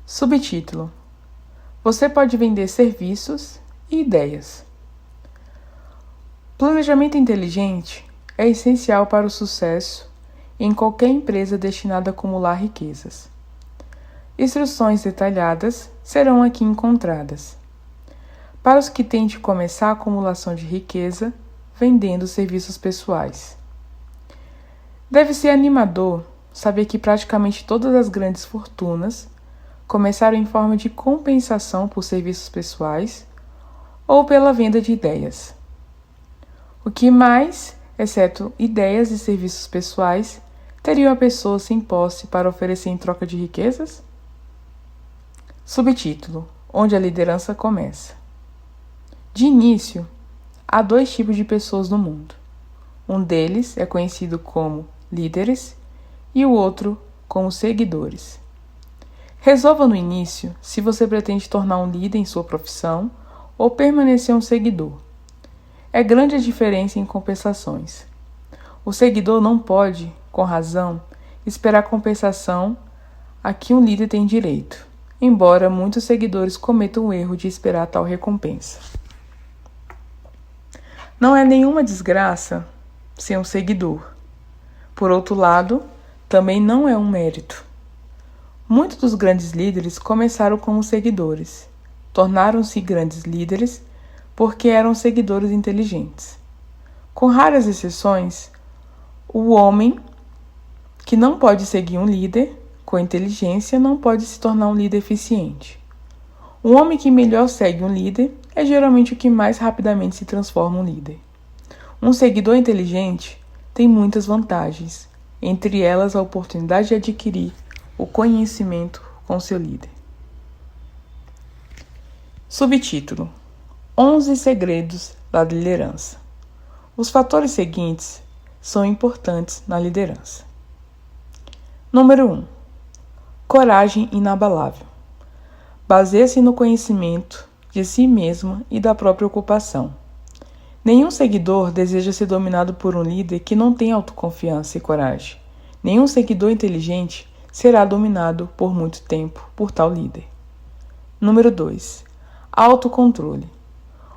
Subtítulo: Você pode vender serviços e ideias. Planejamento inteligente é essencial para o sucesso em qualquer empresa destinada a acumular riquezas. Instruções detalhadas serão aqui encontradas. Para os que têm de começar a acumulação de riqueza vendendo serviços pessoais. Deve ser animador saber que praticamente todas as grandes fortunas começaram em forma de compensação por serviços pessoais ou pela venda de ideias. O que mais, exceto ideias e serviços pessoais, teriam a pessoa sem posse para oferecer em troca de riquezas? Subtítulo: Onde a liderança começa. De início, há dois tipos de pessoas no mundo. Um deles é conhecido como líderes e o outro como seguidores. Resolva no início se você pretende tornar um líder em sua profissão ou permanecer um seguidor. É grande a diferença em compensações. O seguidor não pode, com razão, esperar a compensação a que um líder tem direito, embora muitos seguidores cometam o erro de esperar tal recompensa. Não é nenhuma desgraça ser um seguidor. Por outro lado, também não é um mérito. Muitos dos grandes líderes começaram como seguidores. Tornaram-se grandes líderes porque eram seguidores inteligentes. Com raras exceções, o homem que não pode seguir um líder com inteligência não pode se tornar um líder eficiente. O homem que melhor segue um líder é geralmente o que mais rapidamente se transforma em um líder. Um seguidor inteligente tem muitas vantagens, entre elas a oportunidade de adquirir o conhecimento com seu líder. Subtítulo: 11 segredos da liderança. Os fatores seguintes são importantes na liderança. Número 1. Coragem inabalável. Baseia-se no conhecimento de si mesma e da própria ocupação. Nenhum seguidor deseja ser dominado por um líder que não tem autoconfiança e coragem. Nenhum seguidor inteligente será dominado por muito tempo por tal líder. Número 2. Autocontrole.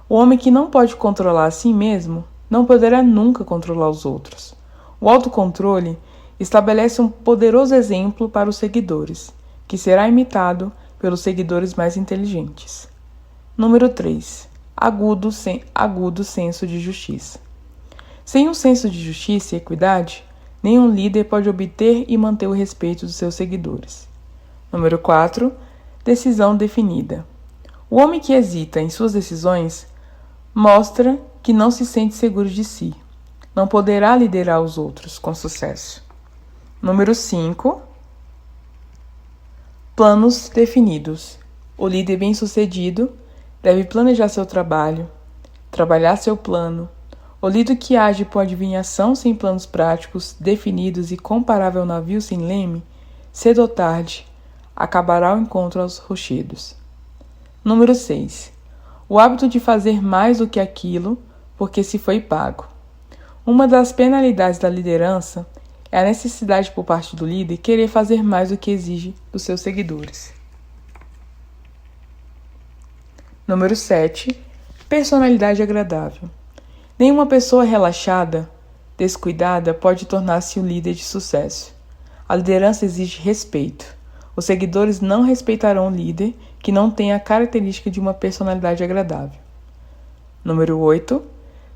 O homem que não pode controlar a si mesmo não poderá nunca controlar os outros. O autocontrole estabelece um poderoso exemplo para os seguidores, que será imitado pelos seguidores mais inteligentes. Número 3. Agudo senso de justiça. Sem um senso de justiça e equidade, nenhum líder pode obter e manter o respeito dos seus seguidores. Número 4. Decisão definida. O homem que hesita em suas decisões mostra que não se sente seguro de si. Não poderá liderar os outros com sucesso. Número 5. Planos definidos. O líder bem-sucedido deve planejar seu trabalho, trabalhar seu plano. O líder que age por adivinhação sem planos práticos, definidos e comparável ao navio sem leme, cedo ou tarde, acabará ao encontro aos rochedos. Número 6. O hábito de fazer mais do que aquilo porque se foi pago. Uma das penalidades da liderança é a necessidade por parte do líder querer fazer mais do que exige dos seus seguidores. Número 7. Personalidade agradável. Nenhuma pessoa relaxada, descuidada, pode tornar-se um líder de sucesso. A liderança exige respeito. Os seguidores não respeitarão um líder que não tenha a característica de uma personalidade agradável. Número 8.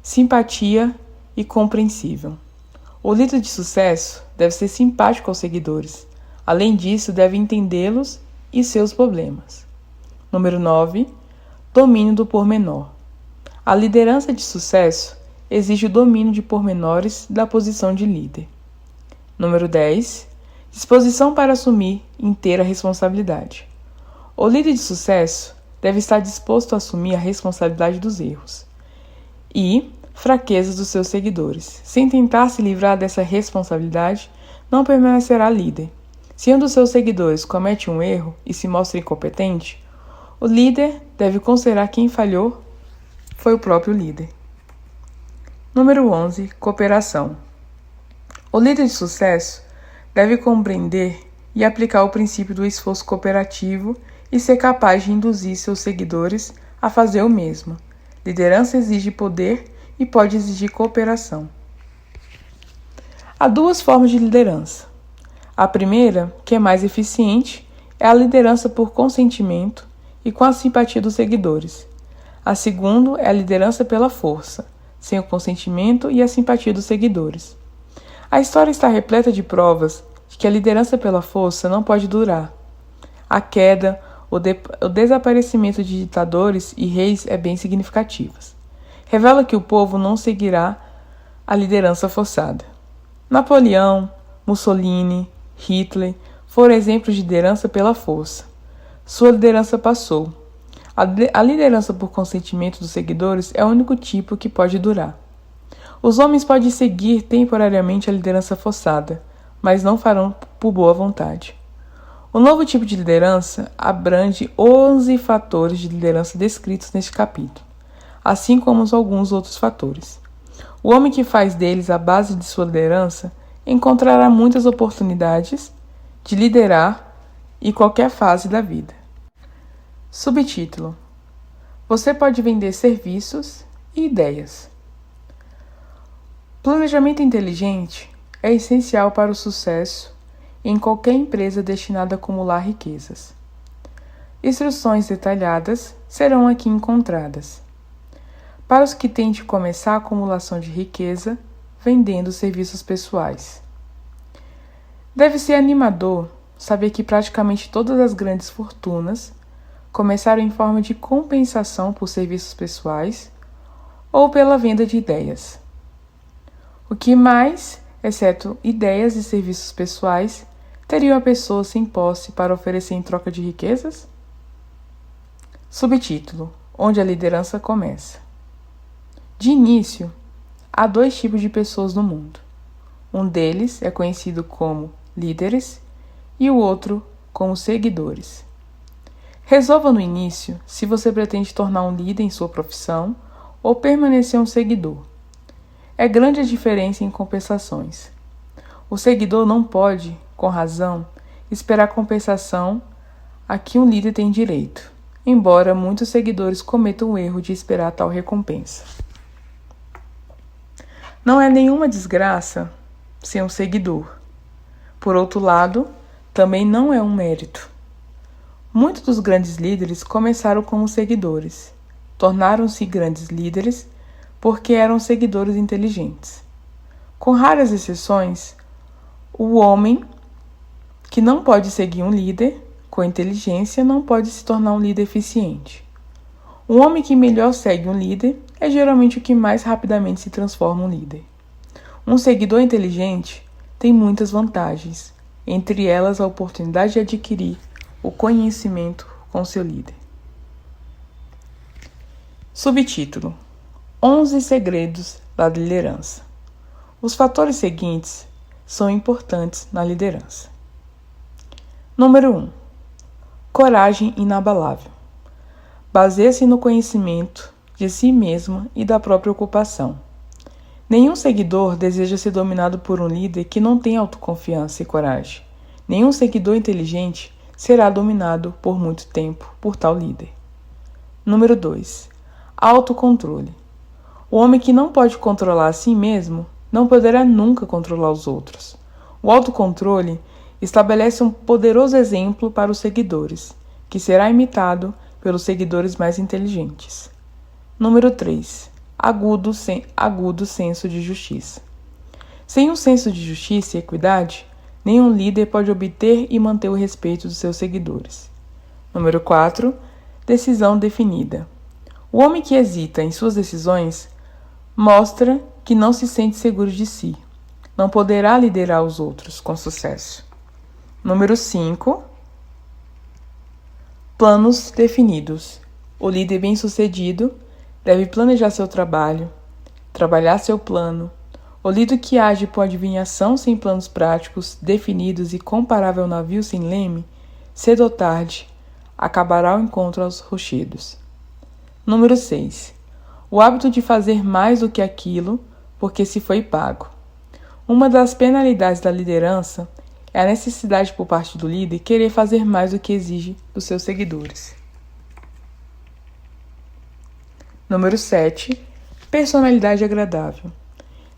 Simpatia e compreensível. O líder de sucesso deve ser simpático aos seguidores. Além disso, deve entendê-los e seus problemas. Número 9. Domínio do pormenor. A liderança de sucesso exige o domínio de pormenores da posição de líder. Número 10. Disposição para assumir inteira responsabilidade. O líder de sucesso deve estar disposto a assumir a responsabilidade dos erros e fraquezas dos seus seguidores. Sem tentar se livrar dessa responsabilidade, não permanecerá líder. Se um dos seus seguidores comete um erro e se mostra incompetente, o líder deve considerar que quem falhou foi o próprio líder. Número 11. Cooperação. O líder de sucesso deve compreender e aplicar o princípio do esforço cooperativo e ser capaz de induzir seus seguidores a fazer o mesmo. Liderança exige poder e pode exigir cooperação. Há duas formas de liderança. A primeira, que é mais eficiente, é a liderança por consentimento e com a simpatia dos seguidores. A segunda é a liderança pela força, sem o consentimento e a simpatia dos seguidores. A história está repleta de provas de que a liderança pela força não pode durar. A queda, o desaparecimento de ditadores e reis é bem significativo. Revela que o povo não seguirá a liderança forçada. Napoleão, Mussolini, Hitler foram exemplos de liderança pela força. Sua liderança passou. A liderança por consentimento dos seguidores é o único tipo que pode durar. Os homens podem seguir temporariamente a liderança forçada, mas não farão por boa vontade. O novo tipo de liderança abrange 11 fatores de liderança descritos neste capítulo, assim como alguns outros fatores. O homem que faz deles a base de sua liderança encontrará muitas oportunidades de liderar em qualquer fase da vida. Subtítulo: Você pode vender serviços e ideias. Planejamento inteligente é essencial para o sucesso em qualquer empresa destinada a acumular riquezas. Instruções detalhadas serão aqui encontradas. Para os que têm de começar a acumulação de riqueza vendendo serviços pessoais. Deve ser animador saber que praticamente todas as grandes fortunas começaram em forma de compensação por serviços pessoais ou pela venda de ideias. O que mais, exceto ideias e serviços pessoais, teria a pessoa sem posse para oferecer em troca de riquezas? Subtítulo: Onde a liderança começa. De início, há dois tipos de pessoas no mundo. Um deles é conhecido como líderes e o outro como seguidores. Resolva no início se você pretende tornar um líder em sua profissão ou permanecer um seguidor. É grande a diferença em compensações. O seguidor não pode, com razão, esperar a compensação a que um líder tem direito, embora muitos seguidores cometam o erro de esperar tal recompensa. Não é nenhuma desgraça ser um seguidor. Por outro lado, também não é um mérito. Muitos dos grandes líderes começaram como seguidores. Tornaram-se grandes líderes porque eram seguidores inteligentes. Com raras exceções, o homem que não pode seguir um líder com inteligência não pode se tornar um líder eficiente. O homem que melhor segue um líder é geralmente o que mais rapidamente se transforma em um líder. Um seguidor inteligente tem muitas vantagens, entre elas a oportunidade de adquirir o conhecimento com seu líder. Subtítulo: 11 segredos da liderança. Os fatores seguintes são importantes na liderança. Número 1. Coragem inabalável. Baseia-se no conhecimento de si mesmo e da própria ocupação. Nenhum seguidor deseja ser dominado por um líder que não tem autoconfiança e coragem. Nenhum seguidor inteligente será dominado por muito tempo por tal líder. Número 2. Autocontrole. O homem que não pode controlar a si mesmo não poderá nunca controlar os outros. O autocontrole estabelece um poderoso exemplo para os seguidores, que será imitado pelos seguidores mais inteligentes. Número 3. Agudo senso de justiça. Sem um senso de justiça e equidade, nenhum líder pode obter e manter o respeito dos seus seguidores. Número 4. Decisão definida. O homem que hesita em suas decisões mostra que não se sente seguro de si. Não poderá liderar os outros com sucesso. Número 5. Planos definidos. O líder bem-sucedido deve planejar seu trabalho, trabalhar seu plano. O líder que age por adivinhação sem planos práticos, definidos e comparável ao navio sem leme, cedo ou tarde, acabará ao encontro aos rochedos. Número 6. O hábito de fazer mais do que aquilo porque se foi pago. Uma das penalidades da liderança é a necessidade por parte do líder querer fazer mais do que exige dos seus seguidores. Número 7. Personalidade agradável.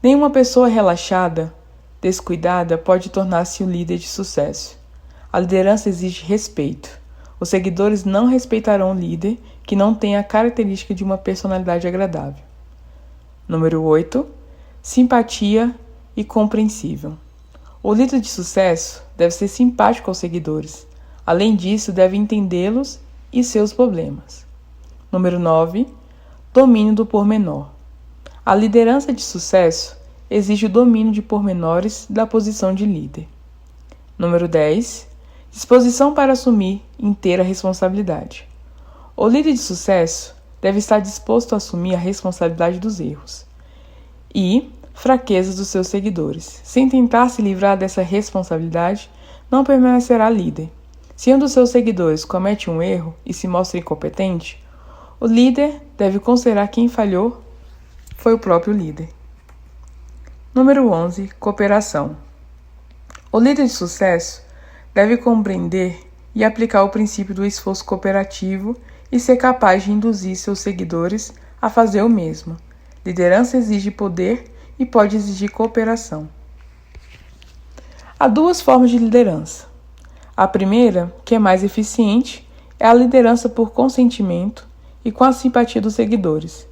Nenhuma pessoa relaxada, descuidada, pode tornar-se um líder de sucesso. A liderança exige respeito. Os seguidores não respeitarão um líder que não tenha a característica de uma personalidade agradável. Número 8. Simpatia e compreensível. O líder de sucesso deve ser simpático aos seguidores. Além disso, deve entendê-los e seus problemas. Número 9. Domínio do pormenor. A liderança de sucesso exige o domínio de pormenores da posição de líder. Número 10. Disposição para assumir inteira responsabilidade. O líder de sucesso deve estar disposto a assumir a responsabilidade dos erros e fraquezas dos seus seguidores. Sem tentar se livrar dessa responsabilidade, não permanecerá líder. Se um dos seus seguidores comete um erro e se mostra incompetente, o líder deve considerar que quem falhou foi o próprio líder. Número 11. Cooperação. O líder de sucesso deve compreender e aplicar o princípio do esforço cooperativo e ser capaz de induzir seus seguidores a fazer o mesmo. Liderança exige poder e pode exigir cooperação. Há duas formas de liderança. A primeira, que é mais eficiente, é a liderança por consentimento e com a simpatia dos seguidores.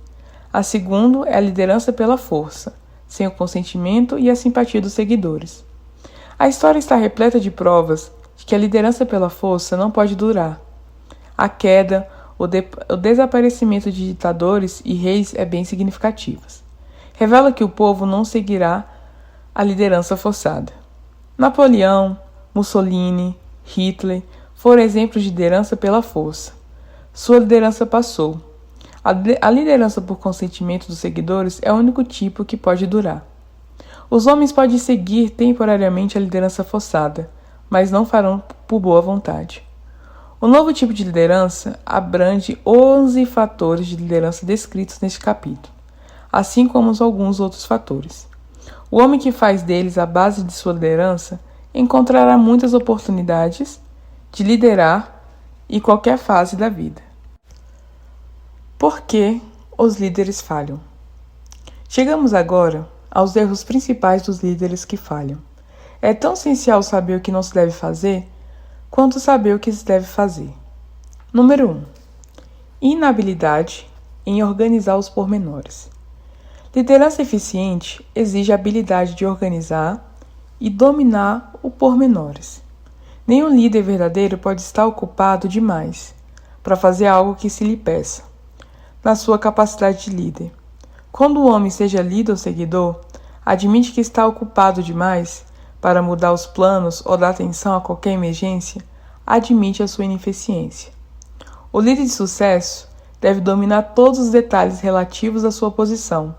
A segunda é a liderança pela força, sem o consentimento e a simpatia dos seguidores. A história está repleta de provas de que a liderança pela força não pode durar. A queda, o desaparecimento de ditadores e reis é bem significativas. Revela que o povo não seguirá a liderança forçada. Napoleão, Mussolini, Hitler foram exemplos de liderança pela força. Sua liderança passou. A liderança por consentimento dos seguidores é o único tipo que pode durar. Os homens podem seguir temporariamente a liderança forçada, mas não farão por boa vontade. O novo tipo de liderança abrange 11 fatores de liderança descritos neste capítulo, assim como alguns outros fatores. O homem que faz deles a base de sua liderança encontrará muitas oportunidades de liderar em qualquer fase da vida. Por que os líderes falham? Chegamos agora aos erros principais dos líderes que falham. É tão essencial saber o que não se deve fazer, quanto saber o que se deve fazer. Número 1. Inabilidade em organizar os pormenores. Liderança eficiente exige a habilidade de organizar e dominar os pormenores. Nenhum líder verdadeiro pode estar ocupado demais para fazer algo que se lhe peça, na sua capacidade de líder. Quando o homem seja líder ou seguidor, admite que está ocupado demais para mudar os planos ou dar atenção a qualquer emergência, admite a sua ineficiência. O líder de sucesso deve dominar todos os detalhes relativos à sua posição.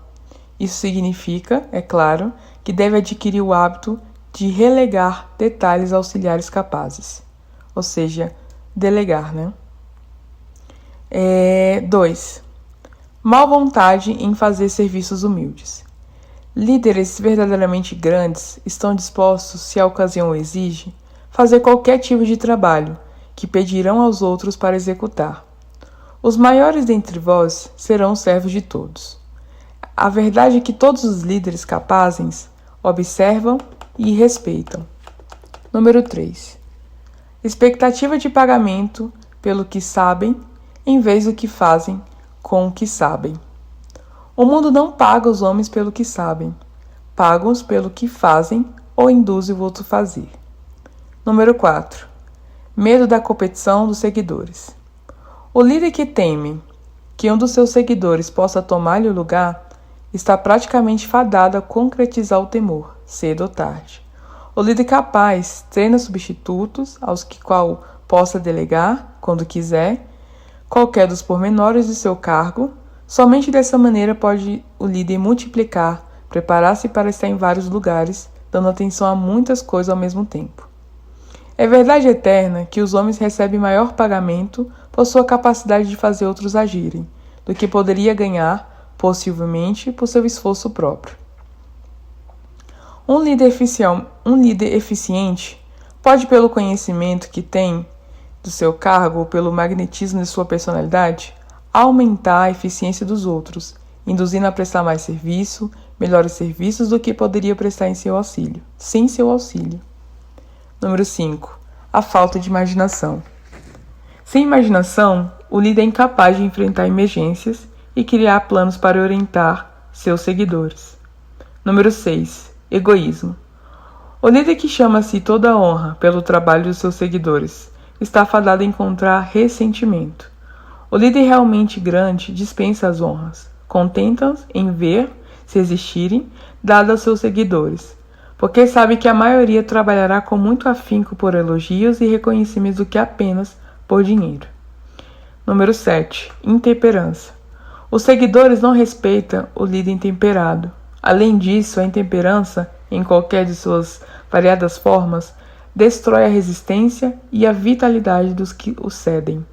Isso significa, é claro, que deve adquirir o hábito de relegar detalhes auxiliares capazes, ou seja, delegar, 2. Má vontade em fazer serviços humildes. Líderes verdadeiramente grandes estão dispostos, se a ocasião o exige, fazer qualquer tipo de trabalho que pedirão aos outros para executar. Os maiores dentre vós serão servos de todos. A verdade é que todos os líderes capazes observam e respeitam. Número 3. Expectativa de pagamento pelo que sabem, em vez do que fazem com o que sabem. O mundo não paga os homens pelo que sabem, paga-os pelo que fazem ou induz o outro a fazer. Número 4. Medo da competição dos seguidores. O líder que teme que um dos seus seguidores possa tomar-lhe o lugar está praticamente fadado a concretizar o temor, cedo ou tarde. O líder capaz treina substitutos aos que qual possa delegar, quando quiser, qualquer dos pormenores de seu cargo. Somente dessa maneira pode o líder multiplicar, preparar-se para estar em vários lugares, dando atenção a muitas coisas ao mesmo tempo. É verdade eterna que os homens recebem maior pagamento por sua capacidade de fazer outros agirem, do que poderia ganhar, possivelmente, por seu esforço próprio. Um líder eficiente Pode, pelo conhecimento que tem do seu cargo ou pelo magnetismo de sua personalidade, aumentar a eficiência dos outros, induzindo a prestar mais serviço, melhores serviços do que poderia prestar sem seu auxílio. Número 5. A falta de imaginação. Sem imaginação, o líder é incapaz de enfrentar emergências e criar planos para orientar seus seguidores. Número 6. Egoísmo. O líder que chama a si toda a honra pelo trabalho dos seus seguidores está fadado a encontrar ressentimento. O líder realmente grande dispensa as honras, contenta-se em ver, se existirem, dadas aos seus seguidores, porque sabe que a maioria trabalhará com muito afinco por elogios e reconhecimentos do que apenas por dinheiro. Número 7. Intemperança. Os seguidores não respeitam o líder intemperado. Além disso, a intemperança, em qualquer de suas variadas formas, destrói a resistência e a vitalidade dos que o cedem.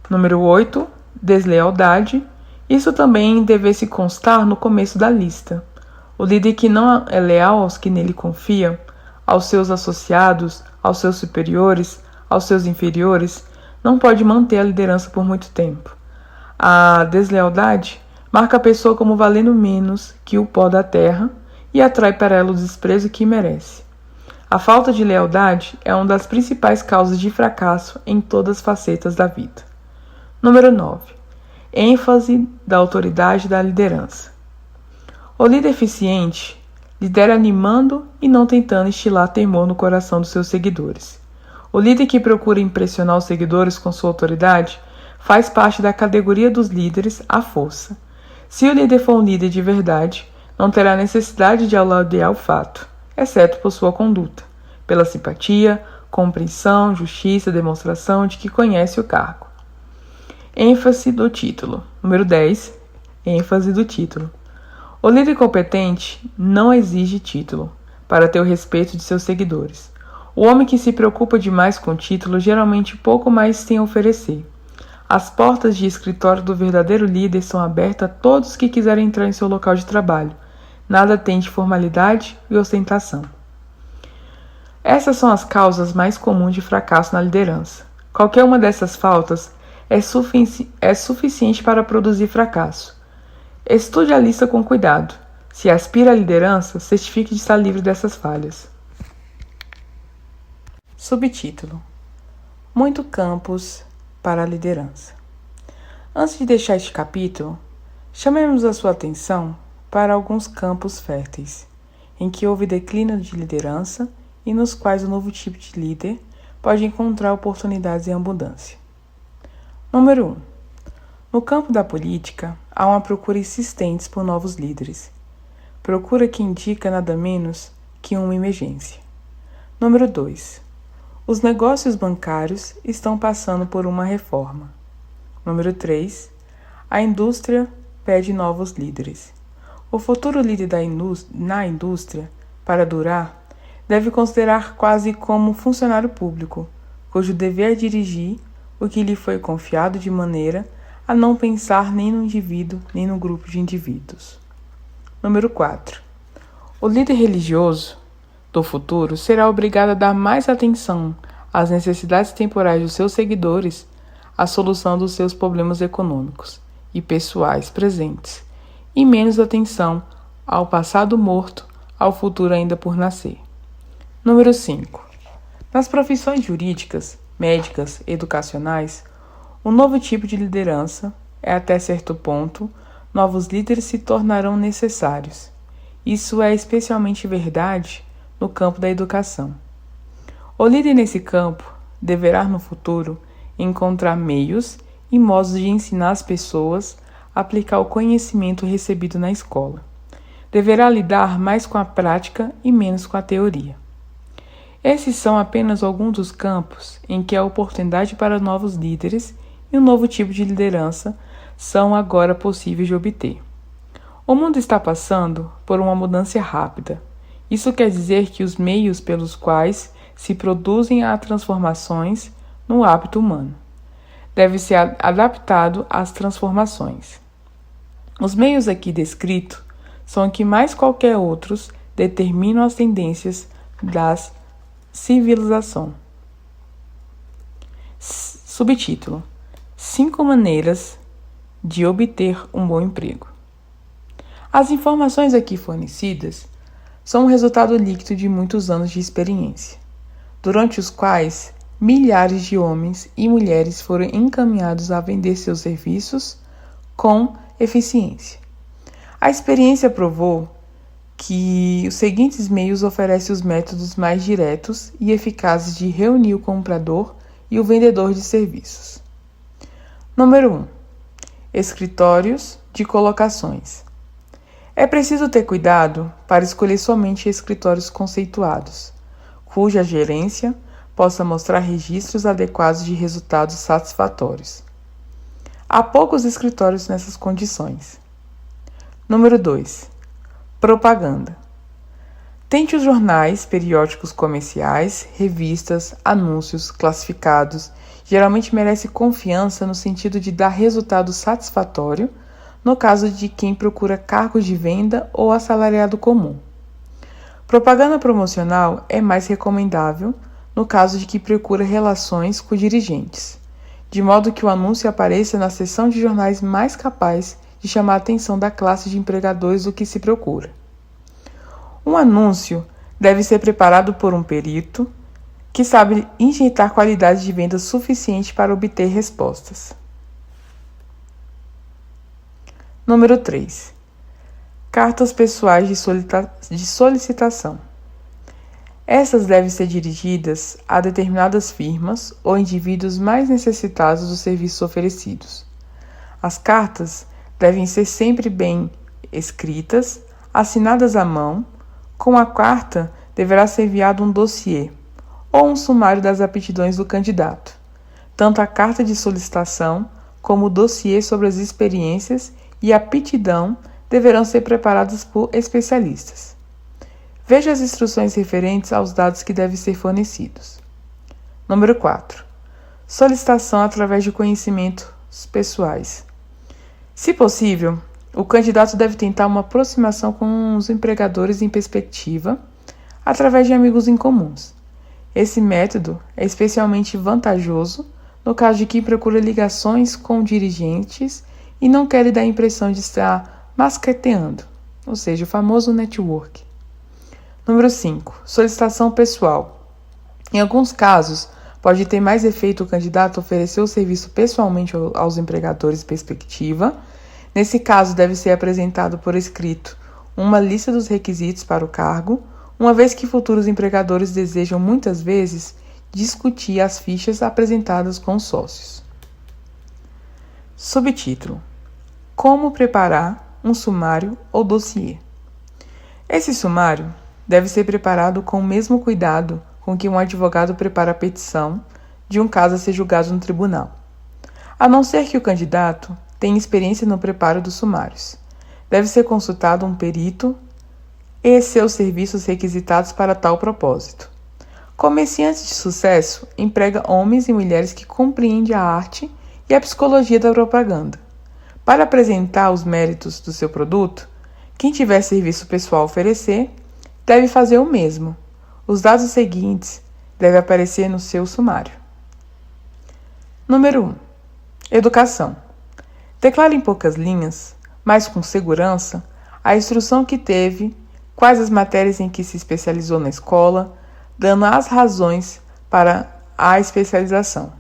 Número 8. Deslealdade. Isso também deve-se constar no começo da lista. O líder que não é leal aos que nele confiam, aos seus associados, aos seus superiores, aos seus inferiores, não pode manter a liderança por muito tempo. A deslealdade marca a pessoa como valendo menos que o pó da terra e atrai para ela o desprezo que merece. A falta de lealdade é uma das principais causas de fracasso em todas as facetas da vida. Número 9. ênfase da autoridade da liderança. O líder eficiente lidera animando e não tentando instilar temor no coração dos seus seguidores. O líder que procura impressionar os seguidores com sua autoridade faz parte da categoria dos líderes à força. Se o líder for um líder de verdade, não terá necessidade de alardear o fato, exceto por sua conduta, pela simpatia, compreensão, justiça, demonstração de que conhece o cargo. ênfase do título. Número 10. ênfase do título. O líder competente não exige título para ter o respeito de seus seguidores. O homem que se preocupa demais com o título geralmente pouco mais tem a oferecer. As portas de escritório do verdadeiro líder são abertas a todos que quiserem entrar em seu local de trabalho. Nada tem de formalidade e ostentação. Essas são as causas mais comuns de fracasso na liderança. Qualquer uma dessas faltas é suficiente para produzir fracasso. Estude a lista com cuidado. Se aspira à liderança, certifique de estar livre dessas falhas. Subtítulo: Muito campos para a liderança. Antes de deixar este capítulo, chamemos a sua atenção para alguns campos férteis, em que houve declínio de liderança e nos quais o novo tipo de líder pode encontrar oportunidades em abundância. Número 1. No campo da política, há uma procura insistente por novos líderes. Procura que indica nada menos que uma emergência. Número 2. Os negócios bancários estão passando por uma reforma. Número 3. A indústria pede novos líderes. O futuro líder na indústria, para durar, deve considerar quase como funcionário público, cujo dever é dirigir o que lhe foi confiado de maneira a não pensar nem no indivíduo nem no grupo de indivíduos. Número 4. O líder religioso do futuro será obrigado a dar mais atenção às necessidades temporais dos seus seguidores, à solução dos seus problemas econômicos e pessoais presentes, e menos atenção ao passado morto, ao futuro ainda por nascer. Número 5. Nas profissões jurídicas, médicas, educacionais, um novo tipo de liderança é, até certo ponto, novos líderes se tornarão necessários. Isso é especialmente verdade no campo da educação. O líder nesse campo deverá, no futuro, encontrar meios e modos de ensinar as pessoas a aplicar o conhecimento recebido na escola. Deverá lidar mais com a prática e menos com a teoria. Esses são apenas alguns dos campos em que a oportunidade para novos líderes e um novo tipo de liderança são agora possíveis de obter. O mundo está passando por uma mudança rápida. Isso quer dizer que os meios pelos quais se produzem as transformações no hábito humano deve ser adaptado às transformações. Os meios aqui descritos são que mais qualquer outros determinam as tendências das civilização. Subtítulo: 5 maneiras de obter um bom emprego. As informações aqui fornecidas são o resultado líquido de muitos anos de experiência, durante os quais milhares de homens e mulheres foram encaminhados a vender seus serviços com eficiência. A experiência provou que os seguintes meios oferecem os métodos mais diretos e eficazes de reunir o comprador e o vendedor de serviços. Número 1. Escritórios de colocações. É preciso ter cuidado para escolher somente escritórios conceituados, cuja gerência possa mostrar registros adequados de resultados satisfatórios. Há poucos escritórios nessas condições. Número 2. Propaganda. Tente os jornais, periódicos comerciais, revistas, anúncios, classificados. Geralmente merece confiança no sentido de dar resultado satisfatório no caso de quem procura cargos de venda ou assalariado comum. Propaganda promocional é mais recomendável no caso de quem procura relações com dirigentes, de modo que o anúncio apareça na seção de jornais mais capaz de chamar a atenção da classe de empregadores do que se procura. Um anúncio deve ser preparado por um perito que sabe injetar qualidade de venda suficiente para obter respostas. Número 3. Cartas pessoais de solicitação. Essas devem ser dirigidas a determinadas firmas ou indivíduos mais necessitados dos serviços oferecidos. As cartas devem ser sempre bem escritas, assinadas à mão. Com a carta, deverá ser enviado um dossiê ou um sumário das aptidões do candidato. Tanto a carta de solicitação como o dossiê sobre as experiências e aptidão deverão ser preparadas por especialistas. Veja as instruções referentes aos dados que devem ser fornecidos. Número 4. Solicitação através de conhecimentos pessoais. Se possível, o candidato deve tentar uma aproximação com os empregadores em perspectiva através de amigos em comuns. Esse método é especialmente vantajoso no caso de quem procura ligações com dirigentes e não quer dar a impressão de estar mascateando, ou seja, o famoso network. Número 5. Solicitação pessoal. Em alguns casos, pode ter mais efeito o candidato oferecer o serviço pessoalmente aos empregadores em perspectiva. Nesse caso, deve ser apresentado por escrito uma lista dos requisitos para o cargo, uma vez que futuros empregadores desejam muitas vezes discutir as fichas apresentadas com os sócios. Subtítulo: Como preparar um sumário ou dossiê. Esse sumário deve ser preparado com o mesmo cuidado com que um advogado prepara a petição de um caso a ser julgado no tribunal, a não ser que o candidato tenha experiência no preparo dos sumários. Deve ser consultado um perito e seus serviços requisitados para tal propósito. Comerciantes de sucesso emprega homens e mulheres que compreendem a arte e a psicologia da propaganda. Para apresentar os méritos do seu produto, quem tiver serviço pessoal a oferecer deve fazer o mesmo. Os dados seguintes devem aparecer no seu sumário. Número 1. Educação. Declare em poucas linhas, mas com segurança, a instrução que teve, quais as matérias em que se especializou na escola, dando as razões para a especialização.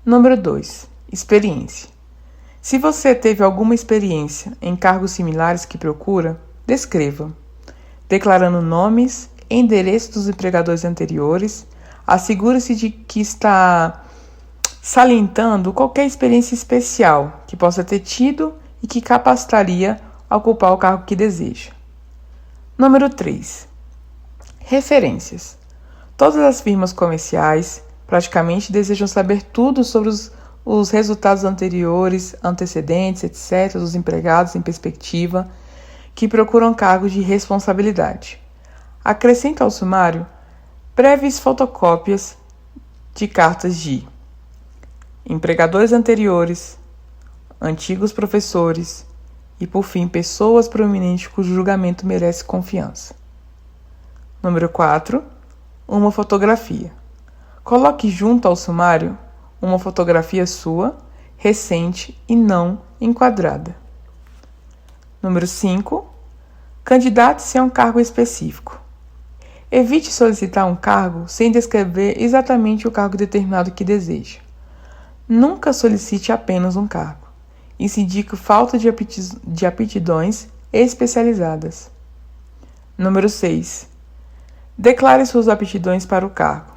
Número 2. Experiência. Se você teve alguma experiência em cargos similares que procura, descreva, declarando nomes e endereços dos empregadores anteriores. Assegure-se de que está salientando qualquer experiência especial que possa ter tido e que capacitaria a ocupar o cargo que deseja. Número 3. Referências. Todas as firmas comerciais praticamente desejam saber tudo sobre os resultados anteriores, antecedentes, etc., dos empregados em perspectiva que procuram cargos de responsabilidade. Acrescenta ao sumário breves fotocópias de cartas de empregadores anteriores, antigos professores e, por fim, pessoas proeminentes cujo julgamento merece confiança. Número 4. uma fotografia. Coloque junto ao sumário uma fotografia sua, recente e não enquadrada. Número 5. Candidate-se a um cargo específico. Evite solicitar um cargo sem descrever exatamente o cargo determinado que deseja. Nunca solicite apenas um cargo. Isso indica falta de aptidões especializadas. Número 6. Declare suas aptidões para o cargo.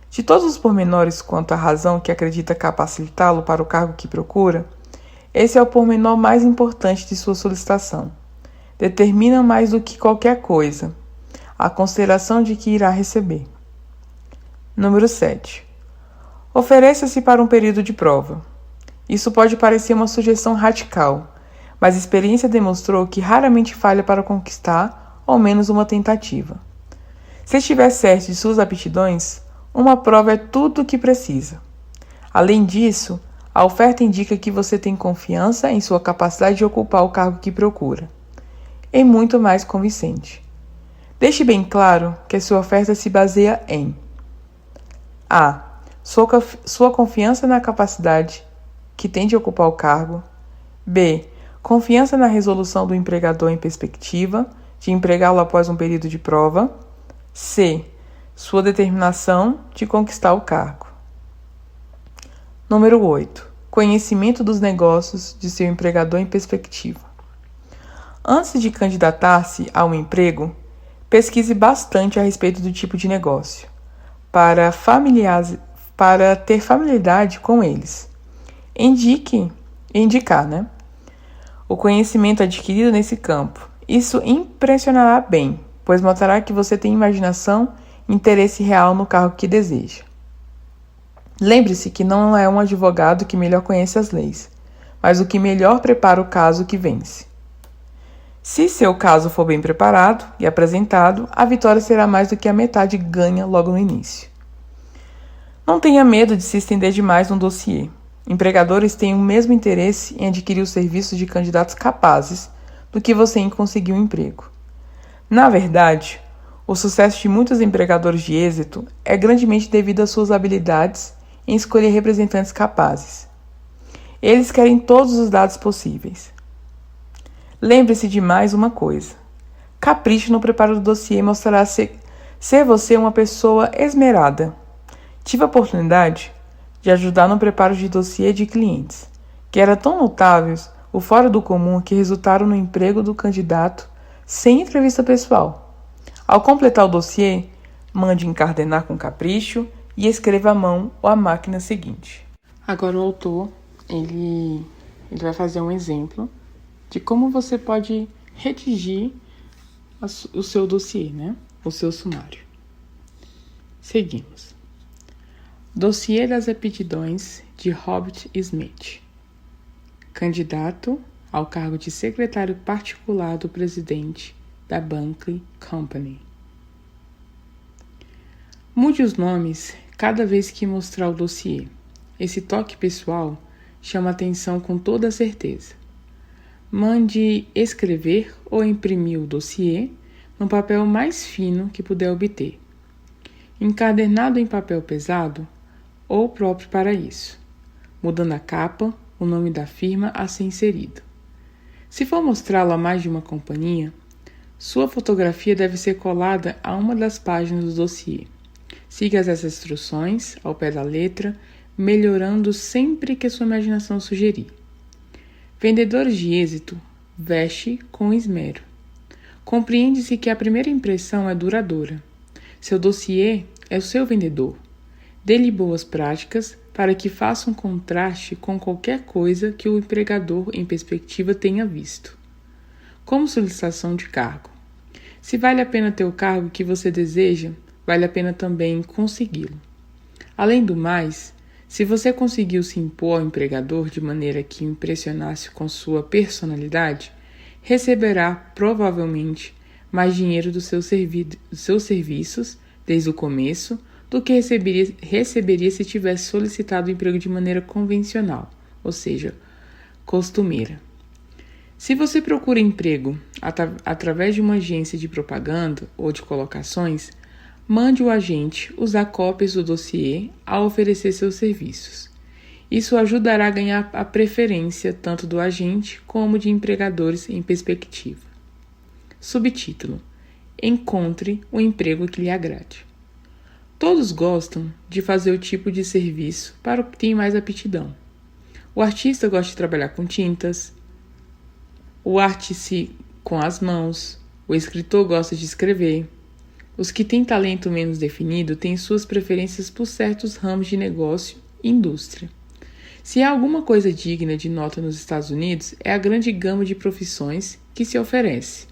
De todos os pormenores quanto à razão que acredita capacitá-lo para o cargo que procura, esse é o pormenor mais importante de sua solicitação. Determina mais do que qualquer coisa a consideração de que irá receber. Número 7. Ofereça-se para um período de prova. Isso pode parecer uma sugestão radical, mas a experiência demonstrou que raramente falha para conquistar ao menos uma tentativa. Se estiver certo de suas aptidões, uma prova é tudo o que precisa. Além disso, a oferta indica que você tem confiança em sua capacidade de ocupar o cargo que procura. É muito mais convincente. Deixe bem claro que a sua oferta se baseia em a. Sua confiança na capacidade que tem de ocupar o cargo. B. Confiança na resolução do empregador em perspectiva de empregá-lo após um período de prova. C. Sua determinação de conquistar o cargo. Número 8. Conhecimento dos negócios de seu empregador em perspectiva. Antes de candidatar-se a um emprego, pesquise bastante a respeito do tipo de negócio, para ter familiaridade com eles. Indicar, o conhecimento adquirido nesse campo. Isso impressionará bem, pois mostrará que você tem imaginação e interesse real no cargo que deseja. Lembre-se que não é um advogado que melhor conhece as leis, mas o que melhor prepara o caso que vence. Se seu caso for bem preparado e apresentado, a vitória será mais do que a metade ganha logo no início. Não tenha medo de se estender demais no dossiê. Empregadores têm o mesmo interesse em adquirir os serviços de candidatos capazes do que você em conseguir um emprego. Na verdade, o sucesso de muitos empregadores de êxito é grandemente devido às suas habilidades em escolher representantes capazes. Eles querem todos os dados possíveis. Lembre-se de mais uma coisa. Capriche no preparo do dossiê e mostrará ser você uma pessoa esmerada. Tive a oportunidade de ajudar no preparo de dossiê de clientes, que eram tão notáveis o fora do comum que resultaram no emprego do candidato sem entrevista pessoal. Ao completar o dossiê, mande encardenar com capricho e escreva à mão ou à máquina seguinte. Agora o autor ele vai fazer um exemplo de como você pode redigir o seu dossiê, o seu sumário. Seguimos. Dossiê das aptidões de Robert Smith. Candidato ao cargo de secretário particular do presidente da Bunkley Company. Mude os nomes cada vez que mostrar o dossiê. Esse toque pessoal chama atenção com toda certeza. Mande escrever ou imprimir o dossiê no papel mais fino que puder obter, encadernado em papel pesado ou próprio para isso, mudando a capa, o nome da firma a ser inserido. Se for mostrá-lo a mais de uma companhia, sua fotografia deve ser colada a uma das páginas do dossiê. Siga essas instruções ao pé da letra, melhorando sempre que a sua imaginação sugerir. Vendedores de êxito veste com esmero. Compreende-se que a primeira impressão é duradoura. Seu dossiê é o seu vendedor. Dê-lhe boas práticas para que faça um contraste com qualquer coisa que o empregador em perspectiva tenha visto. Como solicitação de cargo. Se vale a pena ter o cargo que você deseja, vale a pena também consegui-lo. Além do mais, se você conseguiu se impor ao empregador de maneira que o impressionasse com sua personalidade, receberá provavelmente mais dinheiro dos seus serviços desde o começo do que receberia se tivesse solicitado o emprego de maneira convencional, ou seja, costumeira. Se você procura emprego através de uma agência de propaganda ou de colocações, mande o agente usar cópias do dossiê ao oferecer seus serviços. Isso ajudará a ganhar a preferência tanto do agente como de empregadores em perspectiva. Subtítulo: Encontre o emprego que lhe agrade. Todos gostam de fazer o tipo de serviço para o que tem mais aptidão. O artista gosta de trabalhar com tintas, o artífice com as mãos, o escritor gosta de escrever. Os que têm talento menos definido têm suas preferências por certos ramos de negócio e indústria. Se há alguma coisa digna de nota nos Estados Unidos, é a grande gama de profissões que se oferece,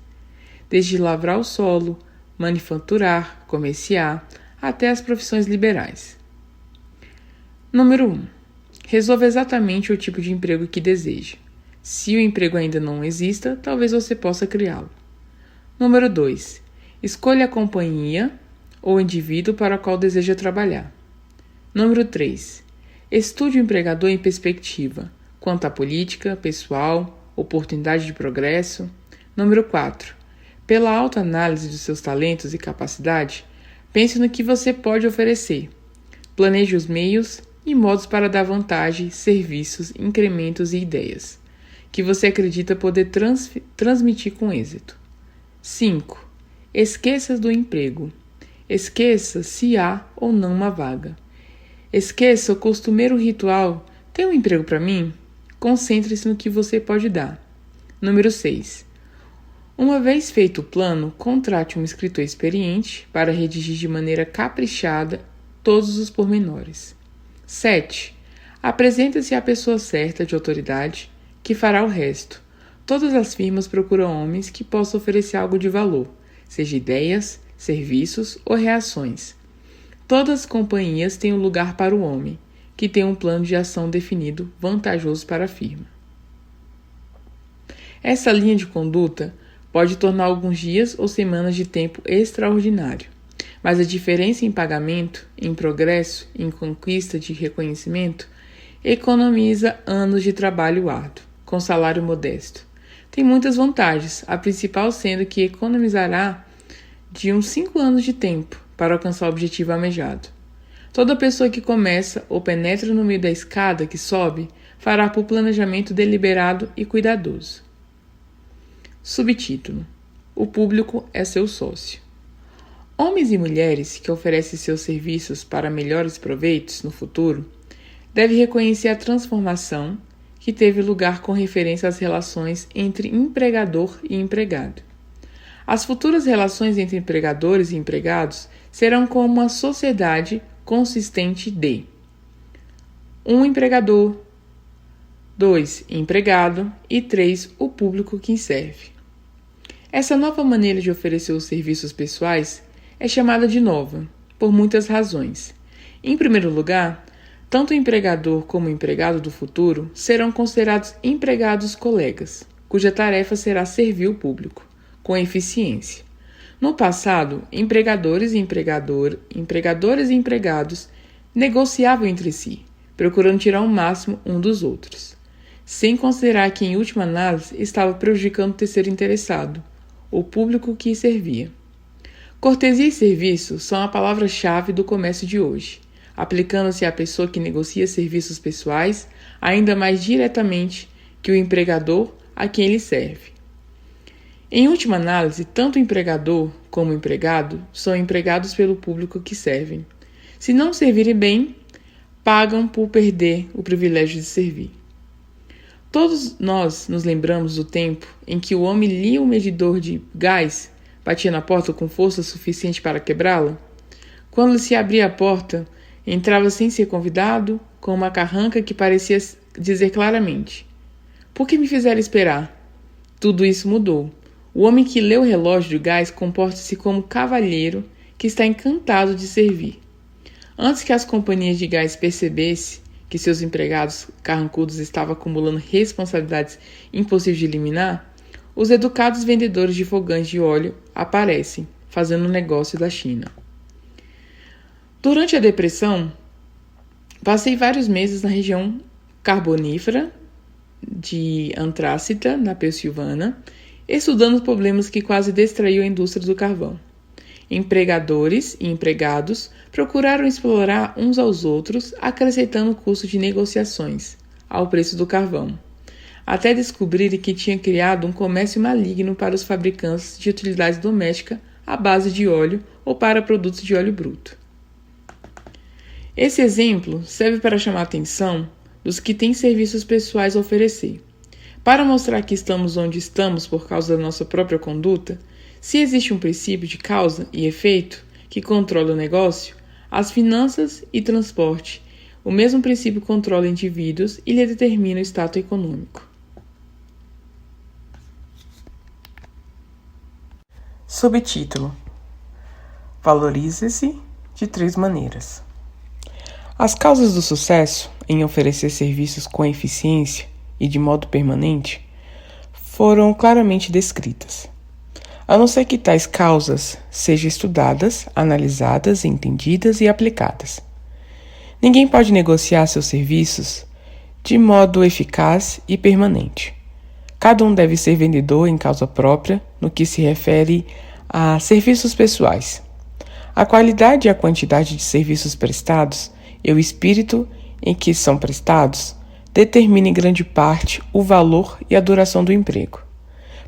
desde lavrar o solo, manufaturar, comerciar, até as profissões liberais. Número 1. Resolva exatamente o tipo de emprego que deseja. Se o emprego ainda não exista, talvez você possa criá-lo. Número 2. Escolha a companhia ou indivíduo para o qual deseja trabalhar. Número 3. Estude o empregador em perspectiva, quanto à política, pessoal, oportunidade de progresso. Número 4. Pela autoanálise dos seus talentos e capacidade, pense no que você pode oferecer. Planeje os meios e modos para dar vantagem, serviços, incrementos e ideias que você acredita poder transmitir com êxito. 5. Esqueça do emprego. Esqueça se há ou não uma vaga. Esqueça o costumeiro ritual: tem um emprego para mim? Concentre-se no que você pode dar. Número 6. Uma vez feito o plano, contrate um escritor experiente para redigir de maneira caprichada todos os pormenores. 7. Apresente-se à pessoa certa de autoridade que fará o resto. Todas as firmas procuram homens que possam oferecer algo de valor, seja ideias, serviços ou reações. Todas as companhias têm um lugar para o homem, que tem um plano de ação definido, vantajoso para a firma. Essa linha de conduta pode tornar alguns dias ou semanas de tempo extraordinário, mas a diferença em pagamento, em progresso, em conquista de reconhecimento, economiza anos de trabalho árduo, com salário modesto. Tem muitas vantagens, a principal sendo que economizará de uns 5 anos de tempo para alcançar o objetivo almejado. Toda pessoa que começa ou penetra no meio da escada que sobe fará por planejamento deliberado e cuidadoso. Subtítulo: O público é seu sócio. Homens e mulheres que oferecem seus serviços para melhores proveitos no futuro devem reconhecer a transformação que teve lugar com referência às relações entre empregador e empregado. As futuras relações entre empregadores e empregados serão como uma sociedade consistente de 1. Empregador, 2. Empregado e 3. O público que serve. Essa nova maneira de oferecer os serviços pessoais é chamada de nova, por muitas razões. Em primeiro lugar, tanto o empregador como o empregado do futuro serão considerados empregados colegas, cuja tarefa será servir o público, com eficiência. No passado, empregadores e empregados negociavam entre si, procurando tirar o máximo um dos outros, sem considerar que, em última análise, estava prejudicando o terceiro interessado, o público que servia. Cortesia e serviço são a palavra-chave do comércio de hoje, aplicando-se à pessoa que negocia serviços pessoais ainda mais diretamente que o empregador a quem ele serve. Em última análise, tanto o empregador como o empregado são empregados pelo público que servem. Se não servirem bem, pagam por perder o privilégio de servir. Todos nós nos lembramos do tempo em que o homem lia o medidor de gás, batia na porta com força suficiente para quebrá-la. Quando se abria a porta, entrava sem ser convidado, com uma carranca que parecia dizer claramente: "Por que me fizeram esperar?" Tudo isso mudou. O homem que lê o relógio de gás comporta-se como cavalheiro que está encantado de servir. Antes que as companhias de gás percebessem que seus empregados carrancudos estavam acumulando responsabilidades impossíveis de eliminar, os educados vendedores de fogões de óleo aparecem, fazendo um negócio da China. Durante a Depressão, passei vários meses na região carbonífera de Antrácida, na Pensilvânia, estudando problemas que quase distraiu a indústria do carvão. empregadores e empregados procuraram explorar uns aos outros, acrescentando o custo de negociações ao preço do carvão, até descobrirem que tinha criado um comércio maligno para os fabricantes de utilidades domésticas à base de óleo ou para produtos de óleo bruto. Esse exemplo serve para chamar a atenção dos que têm serviços pessoais a oferecer. Para mostrar que estamos onde estamos por causa da nossa própria conduta, se existe um princípio de causa e efeito que controla o negócio, as finanças e transporte, o mesmo princípio controla indivíduos e lhe determina o status econômico. Subtítulo: Valorize-se de 3 maneiras. As causas do sucesso em oferecer serviços com eficiência e de modo permanente foram claramente descritas, a não ser que tais causas sejam estudadas, analisadas, entendidas e aplicadas. Ninguém pode negociar seus serviços de modo eficaz e permanente. Cada um deve ser vendedor em causa própria no que se refere a serviços pessoais. A qualidade e a quantidade de serviços prestados e o espírito em que são prestados determina em grande parte o valor e a duração do emprego.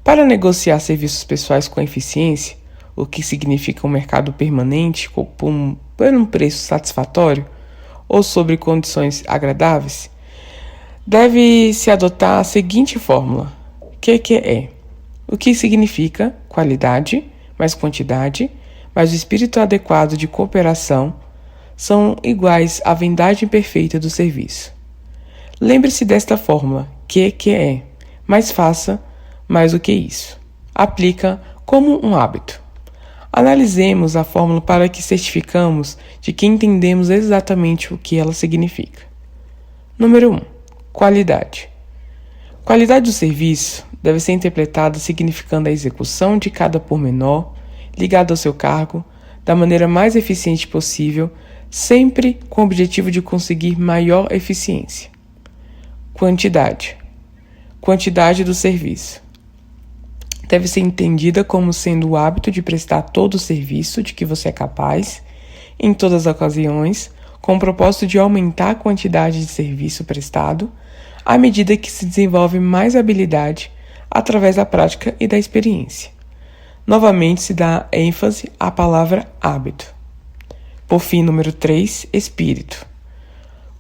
Para negociar serviços pessoais com eficiência, o que significa um mercado permanente por um preço satisfatório ou sobre condições agradáveis, deve-se adotar a seguinte fórmula: QQE, o que significa qualidade mais quantidade mais o espírito adequado de cooperação são iguais à vendagem perfeita do serviço. Lembre-se desta fórmula, QQE, mas faça mais do que isso. Aplica como um hábito. Analisemos a fórmula para que certificamos de que entendemos exatamente o que ela significa. Número 1. Qualidade. Qualidade do serviço deve ser interpretada significando a execução de cada pormenor ligado ao seu cargo da maneira mais eficiente possível, sempre com o objetivo de conseguir maior eficiência. Quantidade. Quantidade do serviço. Deve ser entendida como sendo o hábito de prestar todo o serviço de que você é capaz, em todas as ocasiões, com o propósito de aumentar a quantidade de serviço prestado, à medida que se desenvolve mais habilidade através da prática e da experiência. Novamente se dá ênfase à palavra hábito. Por fim, número 3, espírito.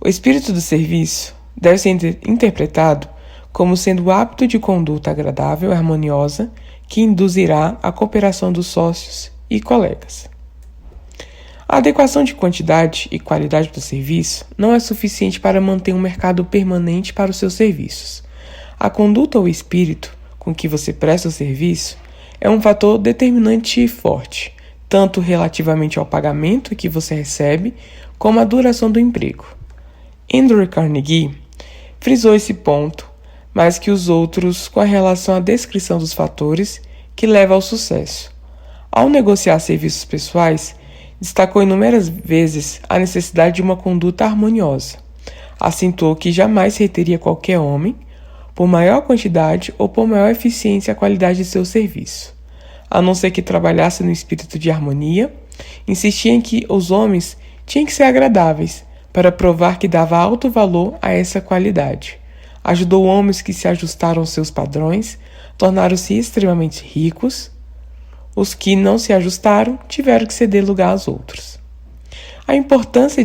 O espírito do serviço deve ser interpretado como sendo o hábito de conduta agradável e harmoniosa que induzirá a cooperação dos sócios e colegas. A adequação de quantidade e qualidade do serviço não é suficiente para manter um mercado permanente para os seus serviços. A conduta ou espírito com que você presta o serviço é um fator determinante e forte, tanto relativamente ao pagamento que você recebe, como à duração do emprego. Andrew Carnegie frisou esse ponto, mais que os outros com relação à descrição dos fatores que levam ao sucesso. Ao negociar serviços pessoais, destacou inúmeras vezes a necessidade de uma conduta harmoniosa. Assentou que jamais reteria qualquer homem, por maior quantidade ou por maior eficiência a qualidade de seu serviço, a não ser que trabalhasse no espírito de harmonia. Insistia em que os homens tinham que ser agradáveis, para provar que dava alto valor a essa qualidade. Ajudou homens que se ajustaram aos seus padrões, tornaram-se extremamente ricos. Os que não se ajustaram tiveram que ceder lugar aos outros. A importância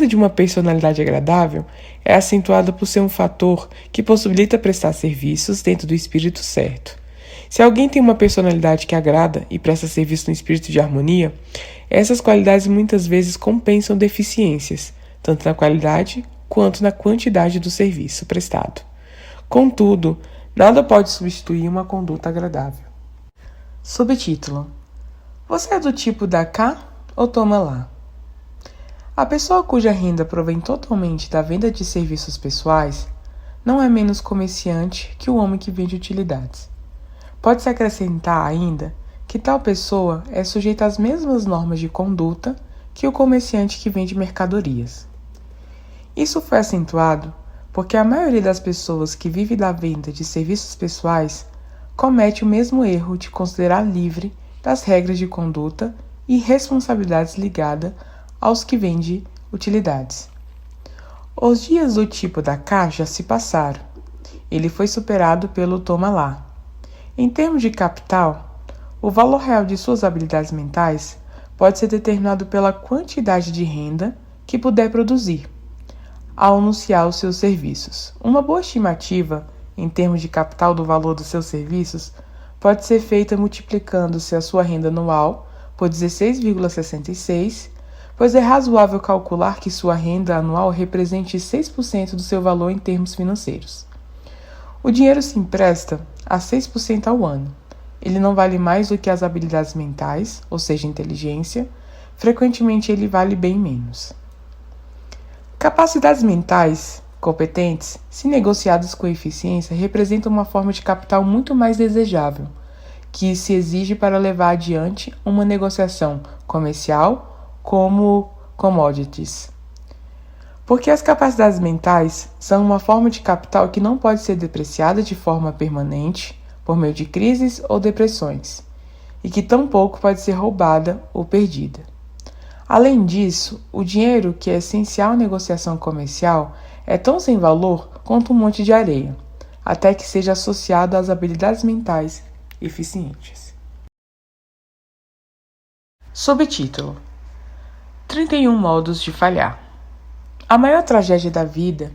de uma personalidade agradável é acentuada por ser um fator que possibilita prestar serviços dentro do espírito certo. Se alguém tem uma personalidade que agrada e presta serviço no espírito de harmonia, essas qualidades muitas vezes compensam deficiências, tanto na qualidade quanto na quantidade do serviço prestado. Contudo, nada pode substituir uma conduta agradável. Subtítulo: Você é do tipo dá cá ou toma lá? A pessoa cuja renda provém totalmente da venda de serviços pessoais não é menos comerciante que o homem que vende utilidades. Pode-se acrescentar ainda que tal pessoa é sujeita às mesmas normas de conduta que o comerciante que vende mercadorias. Isso foi acentuado porque a maioria das pessoas que vive da venda de serviços pessoais comete o mesmo erro de considerar livre das regras de conduta e responsabilidades ligadas aos que vendem utilidades. Os dias do tipo da cá já se passaram. Ele foi superado pelo toma lá. Em termos de capital, o valor real de suas habilidades mentais pode ser determinado pela quantidade de renda que puder produzir ao anunciar os seus serviços. Uma boa estimativa, em termos de capital do valor dos seus serviços, pode ser feita multiplicando-se a sua renda anual por 16,66, pois é razoável calcular que sua renda anual represente 6% do seu valor em termos financeiros. O dinheiro se empresta a 6% ao ano. Ele não vale mais do que as habilidades mentais, ou seja, inteligência. Frequentemente ele vale bem menos. Capacidades mentais competentes, se negociadas com eficiência, representam uma forma de capital muito mais desejável, que se exige para levar adiante uma negociação comercial como commodities. Porque as capacidades mentais são uma forma de capital que não pode ser depreciada de forma permanente por meio de crises ou depressões, e que tampouco pode ser roubada ou perdida. Além disso, o dinheiro, que é essencial à negociação comercial, é tão sem valor quanto um monte de areia, até que seja associado às habilidades mentais eficientes. Subtítulo: 31 modos de falhar. A maior tragédia da vida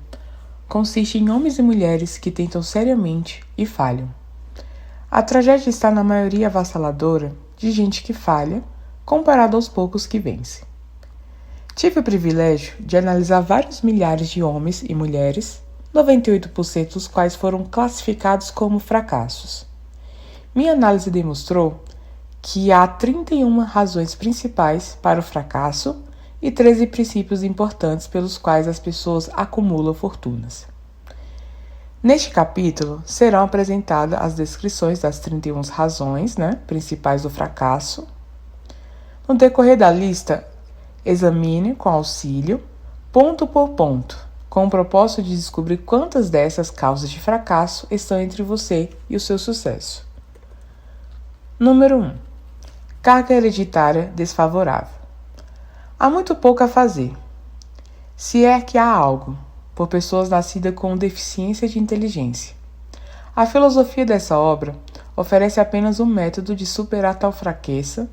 consiste em homens e mulheres que tentam seriamente e falham. A tragédia está na maioria avassaladora de gente que falha, comparado aos poucos que vence. Tive o privilégio de analisar vários milhares de homens e mulheres, 98% dos quais foram classificados como fracassos. Minha análise demonstrou que há 31 razões principais para o fracasso e 13 princípios importantes pelos quais as pessoas acumulam fortunas. Neste capítulo, serão apresentadas as descrições das 31 razões principais do fracasso. No decorrer da lista, examine com auxílio, ponto por ponto, com o propósito de descobrir quantas dessas causas de fracasso estão entre você e o seu sucesso. Número 1. Carga hereditária desfavorável. Há muito pouco a fazer, se é que há algo, por pessoas nascidas com deficiência de inteligência. A filosofia dessa obra oferece apenas um método de superar tal fraqueza,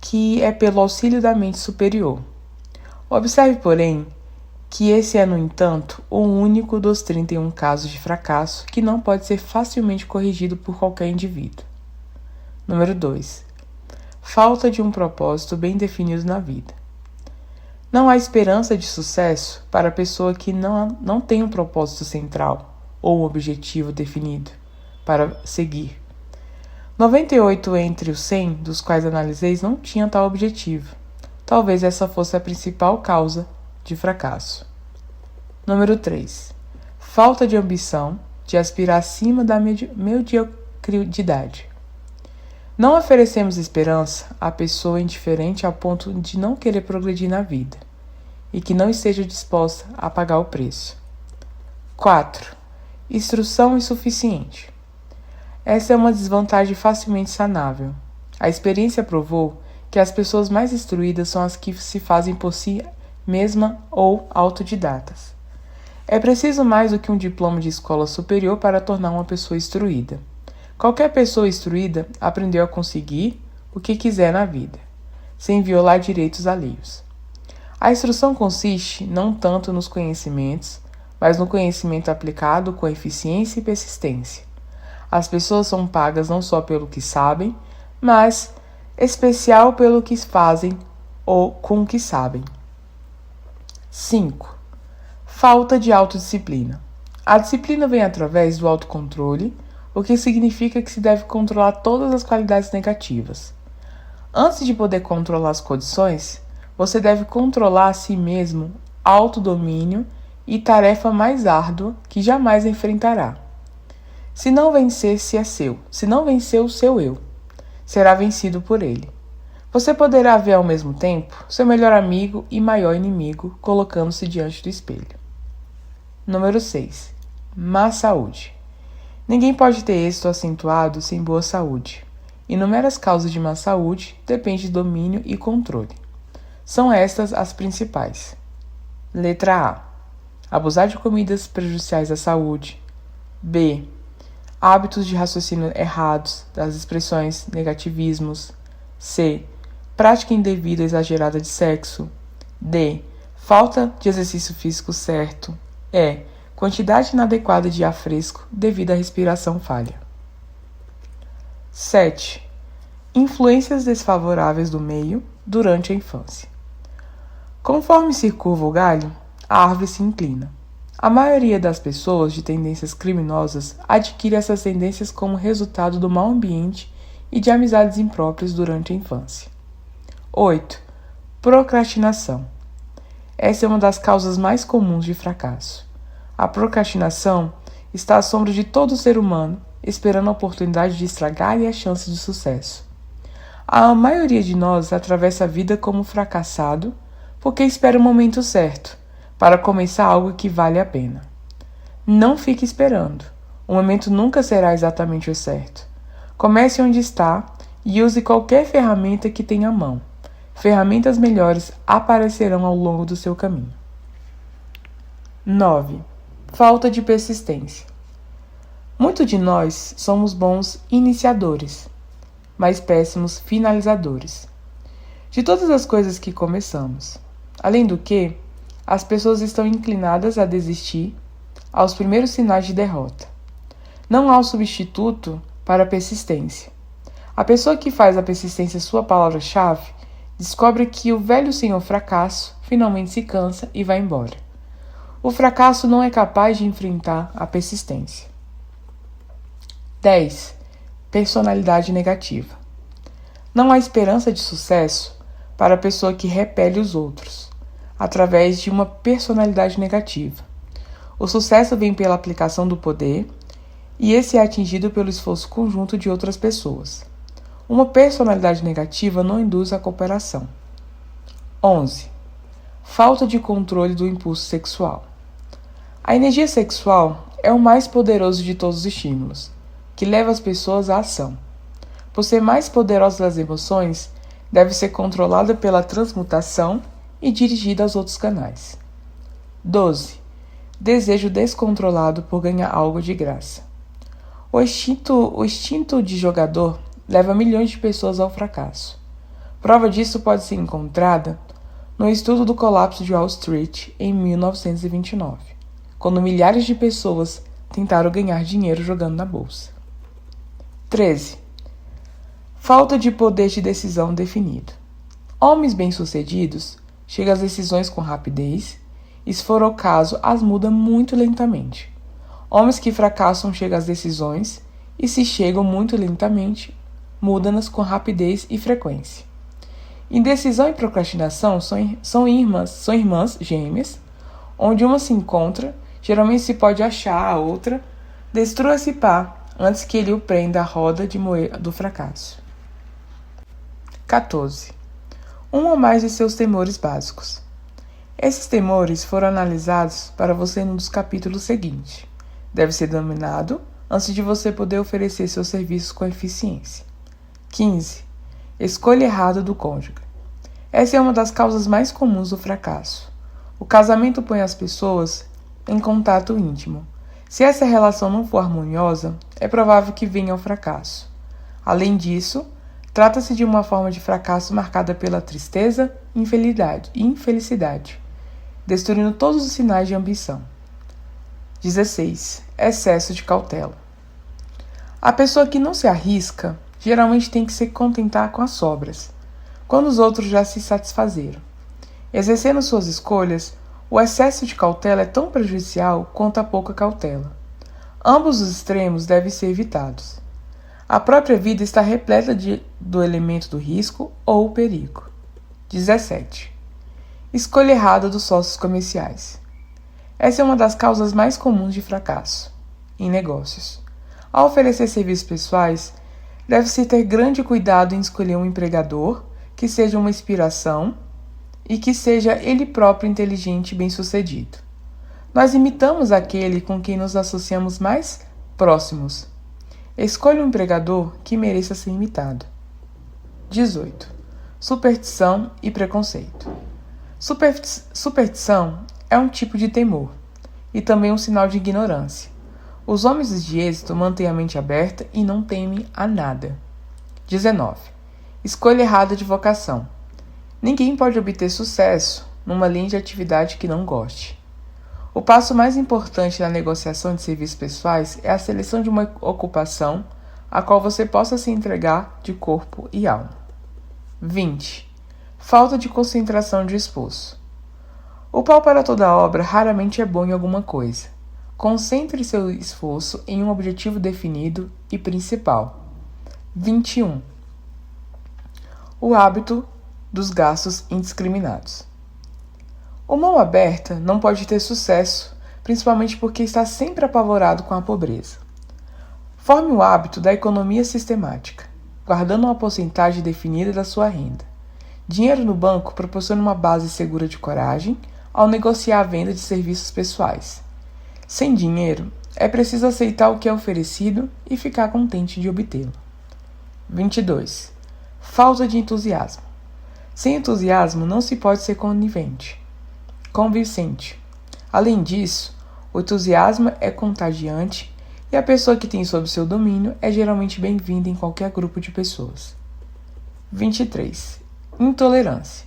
que é pelo auxílio da mente superior. Observe, porém, que esse é, no entanto, o único dos 31 casos de fracasso que não pode ser facilmente corrigido por qualquer indivíduo. Número 2. Falta de um propósito bem definido na vida. Não há esperança de sucesso para a pessoa que não tem um propósito central ou um objetivo definido para seguir. 98 entre os 100 dos quais analisei não tinham tal objetivo. Talvez essa fosse a principal causa de fracasso. Número 3. Falta de ambição de aspirar acima da mediocridade. Não oferecemos esperança à pessoa indiferente ao ponto de não querer progredir na vida e que não esteja disposta a pagar o preço. 4. Instrução insuficiente. Essa é uma desvantagem facilmente sanável. A experiência provou que as pessoas mais instruídas são as que se fazem por si mesma ou autodidatas. É preciso mais do que um diploma de escola superior para tornar uma pessoa instruída. Qualquer pessoa instruída aprendeu a conseguir o que quiser na vida, sem violar direitos alheios. A instrução consiste não tanto nos conhecimentos, mas no conhecimento aplicado com eficiência e persistência. As pessoas são pagas não só pelo que sabem, mas especial pelo que fazem ou com o que sabem. 5. Falta de autodisciplina. A disciplina vem através do autocontrole, o que significa que se deve controlar todas as qualidades negativas. Antes de poder controlar as condições, você deve controlar a si mesmo, autodomínio e tarefa mais árdua que jamais enfrentará. Se não vencer, se é seu. Se não vencer o seu eu, será vencido por ele. Você poderá ver ao mesmo tempo seu melhor amigo e maior inimigo colocando-se diante do espelho. Número 6. Má saúde. Ninguém pode ter êxito acentuado sem boa saúde. Inúmeras causas de má saúde dependem de domínio e controle. São estas as principais. Letra A. Abusar de comidas prejudiciais à saúde. B. Hábitos de raciocínio errados, das expressões negativismos. C. Prática indevida ou exagerada de sexo. D. Falta de exercício físico certo. E. Quantidade inadequada de ar fresco devido à respiração falha. 7. Influências desfavoráveis do meio durante a infância. Conforme se curva o galho, a árvore se inclina. A maioria das pessoas de tendências criminosas adquire essas tendências como resultado do mau ambiente e de amizades impróprias durante a infância. 8. Procrastinação. Essa é uma das causas mais comuns de fracasso. A procrastinação está à sombra de todo ser humano, esperando a oportunidade de estragar-lhe a chance de sucesso. A maioria de nós atravessa a vida como fracassado porque espera o momento certo para começar algo que vale a pena. Não fique esperando. O momento nunca será exatamente o certo. Comece onde está e use qualquer ferramenta que tenha à mão. Ferramentas melhores aparecerão ao longo do seu caminho. 9. Falta de persistência. Muitos de nós somos bons iniciadores, mas péssimos finalizadores de todas as coisas que começamos. Além do que, as pessoas estão inclinadas a desistir aos primeiros sinais de derrota. Não há um substituto para a persistência. A pessoa que faz a persistência sua palavra-chave descobre que o velho senhor fracasso finalmente se cansa e vai embora. O fracasso não é capaz de enfrentar a persistência. 10. Personalidade negativa. Não há esperança de sucesso para a pessoa que repele os outros, através de uma personalidade negativa. O sucesso vem pela aplicação do poder e esse é atingido pelo esforço conjunto de outras pessoas. Uma personalidade negativa não induz a cooperação. 11. Falta de controle do impulso sexual. A energia sexual é o mais poderoso de todos os estímulos, que leva as pessoas à ação. Por ser mais poderosa das emoções, deve ser controlada pela transmutação e dirigida aos outros canais. 12. Desejo descontrolado por ganhar algo de graça. O instinto de jogador leva milhões de pessoas ao fracasso. Prova disso pode ser encontrada no estudo do colapso de Wall Street em 1929, quando milhares de pessoas tentaram ganhar dinheiro jogando na bolsa. 13. Falta de poder de decisão definido. Homens bem-sucedidos chegam às decisões com rapidez e, se for o caso, as mudam muito lentamente. Homens que fracassam chegam às decisões e, se chegam muito lentamente, mudam-nas com rapidez e frequência. Indecisão e procrastinação são irmãs gêmeas, onde uma se encontra, geralmente se pode achar a outra, destrua esse par antes que ele o prenda à roda de moer do fracasso. 14. Um ou mais de seus temores básicos. Esses temores foram analisados para você num dos capítulos seguintes. Deve ser dominado antes de você poder oferecer seus serviços com eficiência. 15. Escolha errada do cônjuge. Essa é uma das causas mais comuns do fracasso. O casamento põe as pessoas em contato íntimo. Se essa relação não for harmoniosa, é provável que venha ao fracasso. Além disso, trata-se de uma forma de fracasso marcada pela tristeza e infelicidade, destruindo todos os sinais de ambição. 16. Excesso de cautela. A pessoa que não se arrisca geralmente tem que se contentar com as sobras, quando os outros já se satisfazeram. Exercendo suas escolhas, o excesso de cautela é tão prejudicial quanto a pouca cautela. Ambos os extremos devem ser evitados. A própria vida está repleta do elemento do risco ou perigo. 17. Escolha errada dos sócios comerciais. Essa é uma das causas mais comuns de fracasso em negócios. Ao oferecer serviços pessoais, deve-se ter grande cuidado em escolher um empregador que seja uma inspiração e que seja ele próprio inteligente e bem-sucedido. Nós imitamos aquele com quem nos associamos mais próximos. Escolha um empregador que mereça ser imitado. 18. Superstição e preconceito. Superstição é um tipo de temor e também um sinal de ignorância. Os homens de êxito mantêm a mente aberta e não temem a nada. 19. Escolha errada de vocação. Ninguém pode obter sucesso numa linha de atividade que não goste. O passo mais importante na negociação de serviços pessoais é a seleção de uma ocupação a qual você possa se entregar de corpo e alma. 20. Falta de concentração de esforço. O pau para toda obra raramente é bom em alguma coisa. Concentre seu esforço em um objetivo definido e principal. 21. O hábito dos gastos indiscriminados. O mão aberta não pode ter sucesso, principalmente porque está sempre apavorado com a pobreza. Forme o hábito da economia sistemática, guardando uma porcentagem definida da sua renda. Dinheiro no banco proporciona uma base segura de coragem ao negociar a venda de serviços pessoais. Sem dinheiro, é preciso aceitar o que é oferecido e ficar contente de obtê-lo. 22. Falta de entusiasmo. Sem entusiasmo, não se pode ser convincente. Além disso, o entusiasmo é contagiante e a pessoa que tem sob seu domínio é geralmente bem-vinda em qualquer grupo de pessoas. 23. Intolerância.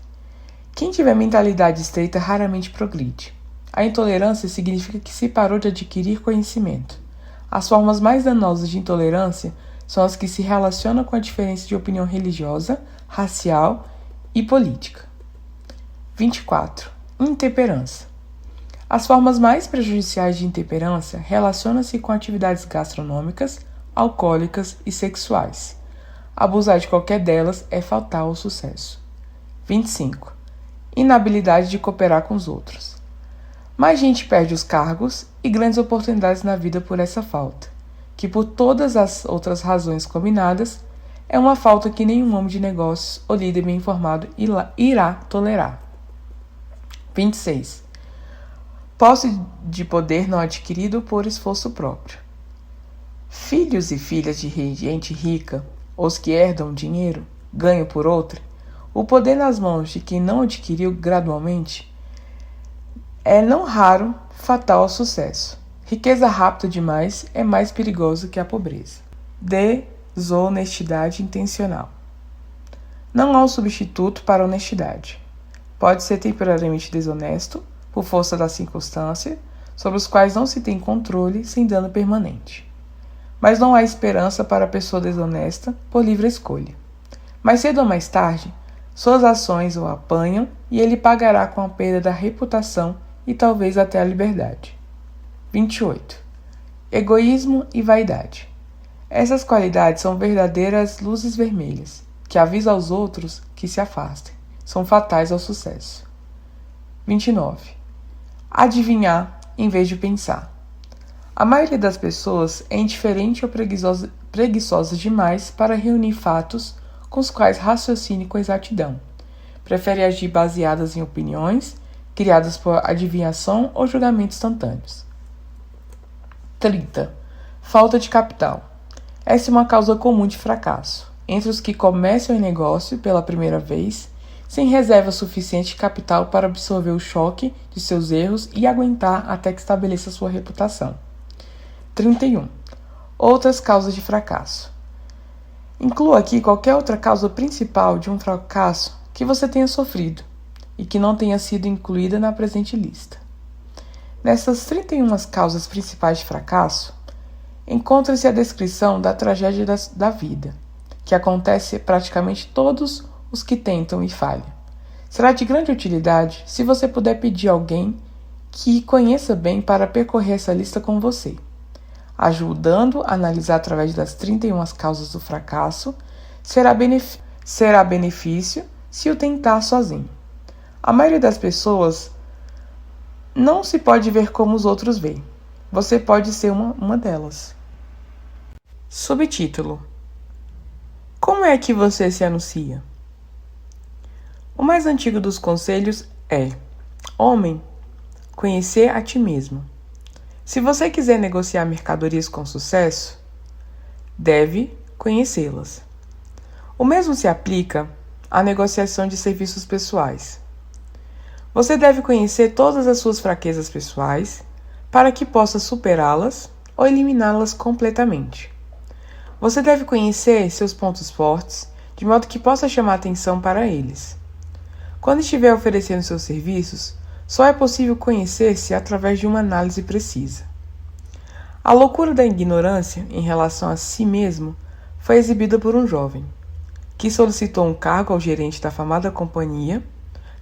Quem tiver mentalidade estreita raramente progride. A intolerância significa que se parou de adquirir conhecimento. As formas mais danosas de intolerância são as que se relacionam com a diferença de opinião religiosa, racial e política. 24. Intemperança. As formas mais prejudiciais de intemperança relacionam-se com atividades gastronômicas, alcoólicas e sexuais. Abusar de qualquer delas é fatal ao sucesso. 25. Inabilidade de cooperar com os outros. Mais gente perde os cargos e grandes oportunidades na vida por essa falta, que por todas as outras razões combinadas, é uma falta que nenhum homem de negócios ou líder bem informado irá tolerar. 26. Posse de poder não adquirido por esforço próprio. Filhos e filhas de gente rica, os que herdam dinheiro, ganho por outra, o poder nas mãos de quem não adquiriu gradualmente é não raro fatal ao sucesso. Riqueza rápida demais é mais perigosa que a pobreza. Desonestidade intencional. Não há um substituto para a honestidade. Pode ser temporariamente desonesto, por força da circunstância, sobre os quais não se tem controle sem dano permanente. Mas não há esperança para a pessoa desonesta por livre escolha. Mais cedo ou mais tarde, suas ações o apanham e ele pagará com a perda da reputação e talvez até a liberdade. 28. Egoísmo e vaidade. Essas qualidades são verdadeiras luzes vermelhas, que avisam aos outros que se afastem. São fatais ao sucesso. 29. Adivinhar em vez de pensar. A maioria das pessoas é indiferente ou preguiçosa demais para reunir fatos com os quais raciocine com exatidão. Prefere agir baseadas em opiniões, criadas por adivinhação ou julgamentos instantâneos. 30. Falta de capital. Essa é uma causa comum de fracasso entre os que começam em negócio pela primeira vez, sem reserva suficiente de capital para absorver o choque de seus erros e aguentar até que estabeleça sua reputação. 31. Outras causas de fracasso. Inclua aqui qualquer outra causa principal de um fracasso que você tenha sofrido e que não tenha sido incluída na presente lista. Nessas 31 causas principais de fracasso, encontra-se a descrição da tragédia da vida, que acontece praticamente todos os que tentam e falham. Será de grande utilidade se você puder pedir a alguém que conheça bem para percorrer essa lista com você, ajudando a analisar através das 31 causas do fracasso. Será benefício se o tentar sozinho. A maioria das pessoas não se pode ver como os outros veem. Você pode ser uma delas. Subtítulo: Como é que você se anuncia? O mais antigo dos conselhos é: homem, conhecer a ti mesmo. Se você quiser negociar mercadorias com sucesso, deve conhecê-las. O mesmo se aplica à negociação de serviços pessoais. Você deve conhecer todas as suas fraquezas pessoais para que possa superá-las ou eliminá-las completamente. Você deve conhecer seus pontos fortes, de modo que possa chamar atenção para eles. Quando estiver oferecendo seus serviços, só é possível conhecer-se através de uma análise precisa. A loucura da ignorância em relação a si mesmo foi exibida por um jovem, que solicitou um cargo ao gerente da afamada companhia,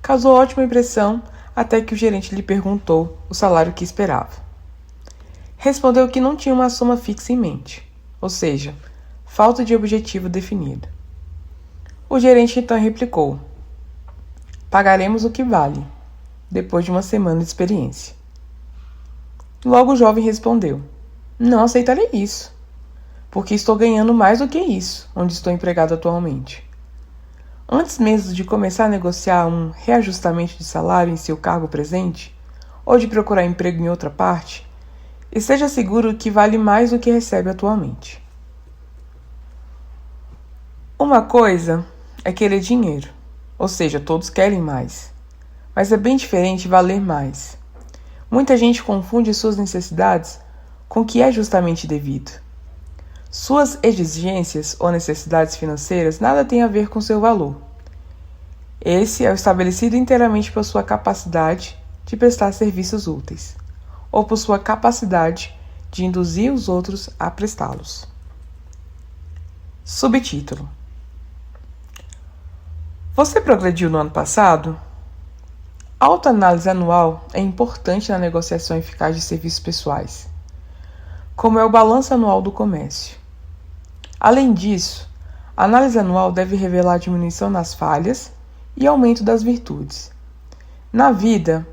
causou ótima impressão até que o gerente lhe perguntou o salário que esperava. Respondeu que não tinha uma soma fixa em mente, ou seja, falta de objetivo definido. O gerente então replicou: pagaremos o que vale, depois de uma semana de experiência. Logo o jovem respondeu: não aceitarei isso, porque estou ganhando mais do que isso, onde estou empregado atualmente. Antes mesmo de começar a negociar um reajustamento de salário em seu cargo presente, ou de procurar emprego em outra parte, esteja seguro que vale mais do que recebe atualmente. Uma coisa é querer dinheiro, ou seja, todos querem mais, mas é bem diferente valer mais. Muita gente confunde suas necessidades com o que é justamente devido. Suas exigências ou necessidades financeiras nada têm a ver com seu valor. Esse é o estabelecido inteiramente por sua capacidade de prestar serviços úteis, ou por sua capacidade de induzir os outros a prestá-los. Subtítulo: Você progrediu no ano passado? A autoanálise anual é importante na negociação eficaz de serviços pessoais, como é o balanço anual do comércio. Além disso, a análise anual deve revelar diminuição nas falhas e aumento das virtudes. Na vida,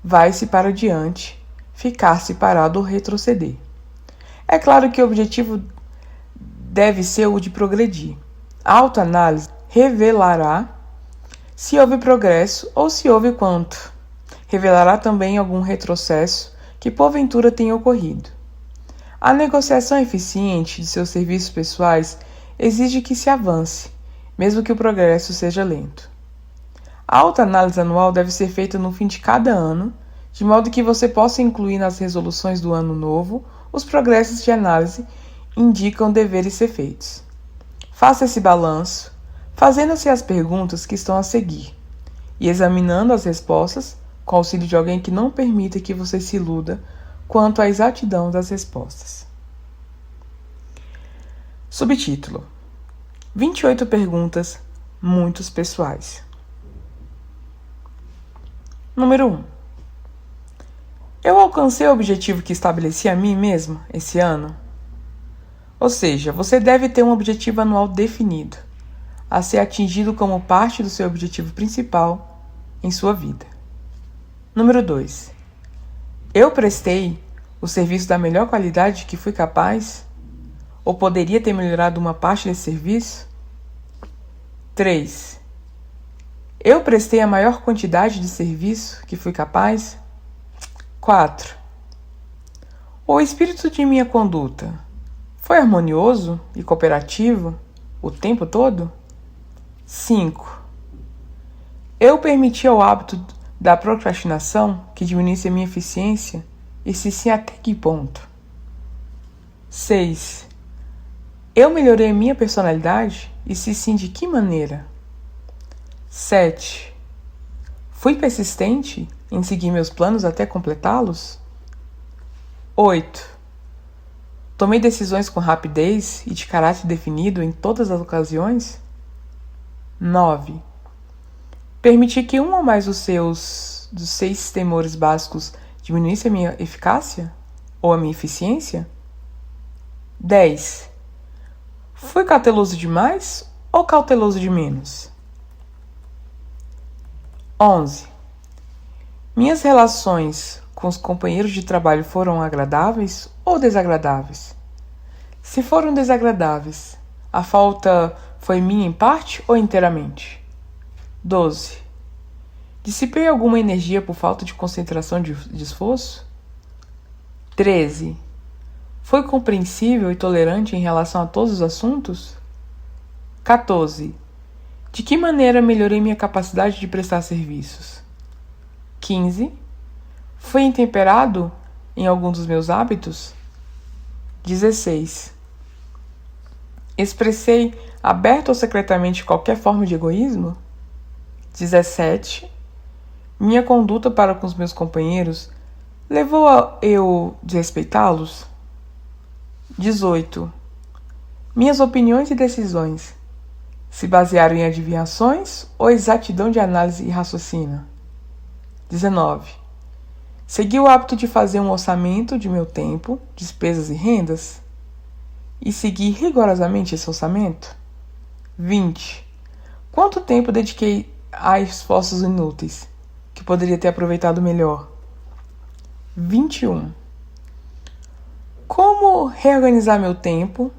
vai-se para diante, ficar-se parado ou retroceder. É claro que o objetivo deve ser o de progredir. A autoanálise revelará se houve progresso ou se houve quanto. Revelará também algum retrocesso que porventura tenha ocorrido. A negociação eficiente de seus serviços pessoais exige que se avance, mesmo que o progresso seja lento. A autoanálise anual deve ser feita no fim de cada ano, de modo que você possa incluir nas resoluções do ano novo os progressos de análise indicam deveres ser feitos. Faça esse balanço, fazendo-se as perguntas que estão a seguir, e examinando as respostas com auxílio de alguém que não permita que você se iluda quanto à exatidão das respostas. Subtítulo: 28 perguntas, muitos pessoais. Número 1. Eu alcancei o objetivo que estabeleci a mim mesmo esse ano? Ou seja, você deve ter um objetivo anual definido, a ser atingido como parte do seu objetivo principal em sua vida. Número 2. Eu prestei o serviço da melhor qualidade que fui capaz? Ou poderia ter melhorado uma parte desse serviço? 3. Eu prestei a maior quantidade de serviço que fui capaz? 4. O espírito de minha conduta foi harmonioso e cooperativo o tempo todo? 5. Eu permiti ao hábito da procrastinação que diminuísse a minha eficiência? E se sim, até que ponto? 6. Eu melhorei a minha personalidade? E se sim, de que maneira? 7. Fui persistente em seguir meus planos até completá-los? 8. Tomei decisões com rapidez e de caráter definido em todas as ocasiões? 9. Permiti que um ou mais dos 6 temores básicos diminuísse a minha eficácia? Ou a minha eficiência? 10. Fui cauteloso demais ou cauteloso de menos? 11. Minhas relações com os companheiros de trabalho foram agradáveis ou desagradáveis? Se foram desagradáveis, a falta foi minha em parte ou inteiramente? 12. Dissipei alguma energia por falta de concentração de esforço? 13. Foi compreensível e tolerante em relação a todos os assuntos? 14. De que maneira melhorei minha capacidade de prestar serviços? 15. Foi intemperado em algum dos meus hábitos? 16. Expressei aberto ou secretamente qualquer forma de egoísmo? 17. Minha conduta para com os meus companheiros levou a eu desrespeitá-los? 18. Minhas opiniões e decisões se basearam em adivinhações ou exatidão de análise e raciocínio? 19. Segui o hábito de fazer um orçamento de meu tempo, despesas e rendas? E segui rigorosamente esse orçamento? 20. Quanto tempo dediquei a esforços inúteis, que poderia ter aproveitado melhor? 21. Como reorganizar meu tempo,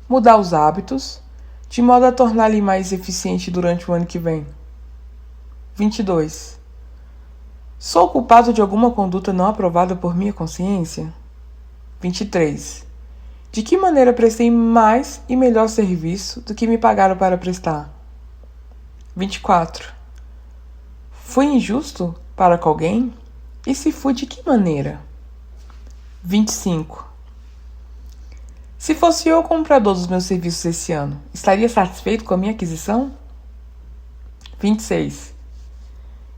mudar os hábitos, de modo a torná-lo mais eficiente durante o ano que vem? 22. Sou culpado de alguma conduta não aprovada por minha consciência? 23. De que maneira prestei mais e melhor serviço do que me pagaram para prestar? 24. Fui injusto para com alguém? E se fui, de que maneira? 25. Se fosse eu o comprador dos meus serviços esse ano, estaria satisfeito com a minha aquisição? 26.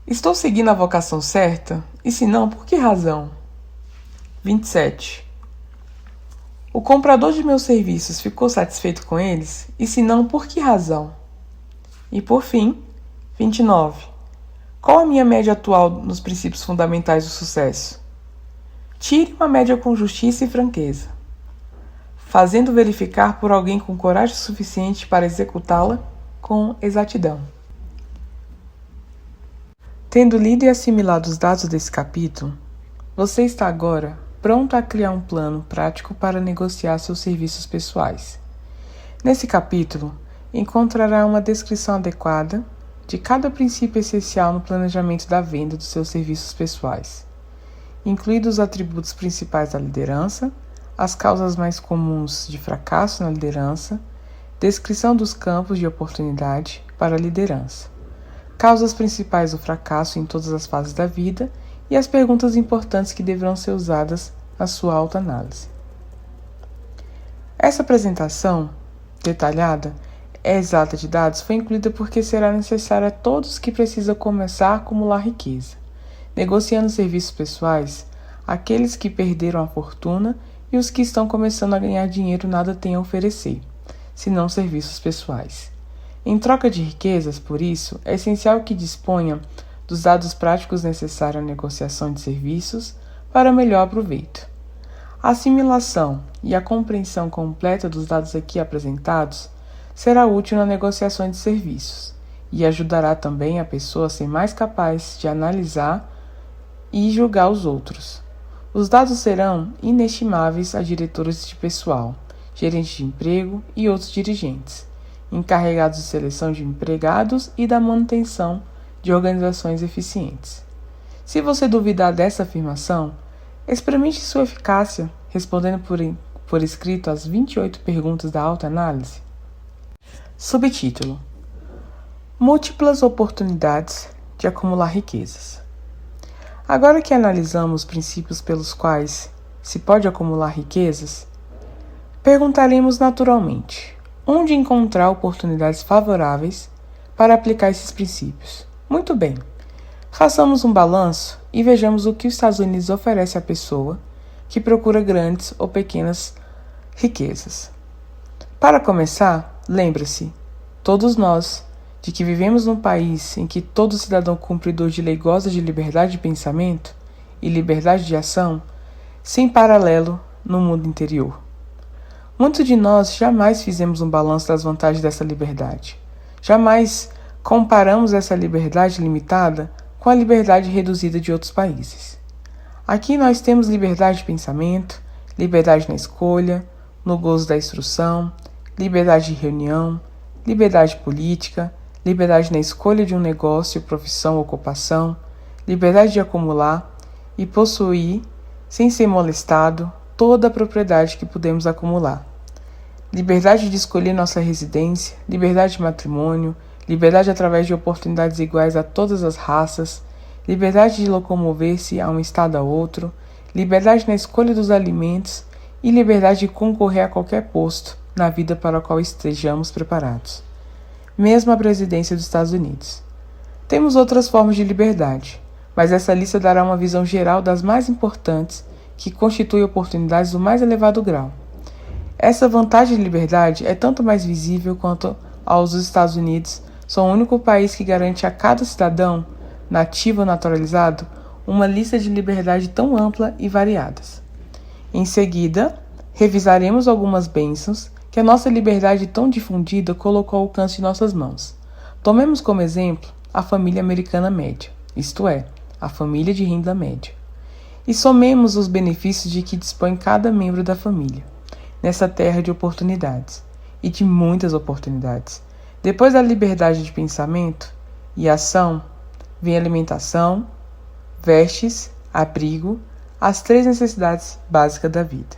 Estou seguindo a vocação certa? E se não, por que razão? 27. O comprador de meus serviços ficou satisfeito com eles? E se não, por que razão? E por fim, 29. Qual a minha média atual nos princípios fundamentais do sucesso? Tire uma média com justiça e franqueza, fazendo verificar por alguém com coragem suficiente para executá-la com exatidão. Tendo lido e assimilado os dados desse capítulo, você está agora pronto a criar um plano prático para negociar seus serviços pessoais. Nesse capítulo, encontrará uma descrição adequada de cada princípio essencial no planejamento da venda dos seus serviços pessoais, incluídos os atributos principais da liderança, as causas mais comuns de fracasso na liderança, descrição dos campos de oportunidade para a liderança, causas principais do fracasso em todas as fases da vida e as perguntas importantes que deverão ser usadas na sua autoanálise. Essa apresentação detalhada exata de dados foi incluída porque será necessária a todos que precisam começar a acumular riqueza, negociando serviços pessoais, aqueles que perderam a fortuna e os que estão começando a ganhar dinheiro nada têm a oferecer, senão serviços pessoais. Em troca de riquezas, por isso, é essencial que disponha dos dados práticos necessários à negociação de serviços para melhor proveito. A assimilação e a compreensão completa dos dados aqui apresentados será útil na negociação de serviços e ajudará também a pessoa a ser mais capaz de analisar e julgar os outros. Os dados serão inestimáveis a diretores de pessoal, gerentes de emprego e outros dirigentes, encarregados de seleção de empregados e da manutenção de organizações eficientes. Se você duvidar dessa afirmação, experimente sua eficácia respondendo por escrito as 28 perguntas da autoanálise. Subtítulo: Múltiplas oportunidades de acumular riquezas. Agora que analisamos os princípios pelos quais se pode acumular riquezas, perguntaremos naturalmente: onde encontrar oportunidades favoráveis para aplicar esses princípios? Muito bem, façamos um balanço e vejamos o que os Estados Unidos oferece à pessoa que procura grandes ou pequenas riquezas. Para começar, lembre-se, todos nós, de que vivemos num país em que todo cidadão cumpridor de lei goza de liberdade de pensamento e liberdade de ação, sem paralelo no mundo interior. Muitos de nós jamais fizemos um balanço das vantagens dessa liberdade. Jamais comparamos essa liberdade limitada com a liberdade reduzida de outros países. Aqui nós temos liberdade de pensamento, liberdade na escolha, no gozo da instrução, liberdade de reunião, liberdade política, liberdade na escolha de um negócio, profissão ou ocupação, liberdade de acumular e possuir sem ser molestado, toda a propriedade que podemos acumular. Liberdade de escolher nossa residência, liberdade de matrimônio, liberdade através de oportunidades iguais a todas as raças, liberdade de locomover-se a um estado a outro, liberdade na escolha dos alimentos e liberdade de concorrer a qualquer posto na vida para o qual estejamos preparados. Mesmo a presidência dos Estados Unidos. Temos outras formas de liberdade, mas essa lista dará uma visão geral das mais importantes que constituem oportunidades do mais elevado grau. Essa vantagem de liberdade é tanto mais visível quanto aos Estados Unidos são o único país que garante a cada cidadão, nativo ou naturalizado, uma lista de liberdade tão ampla e variadas. Em seguida, revisaremos algumas bênçãos que a nossa liberdade tão difundida colocou ao alcance de nossas mãos. Tomemos como exemplo a família americana média, isto é, a família de renda média. E somemos os benefícios de que dispõe cada membro da família, nessa terra de oportunidades, e de muitas oportunidades. Depois da liberdade de pensamento e ação, vem alimentação, vestes, abrigo, as 3 necessidades básicas da vida.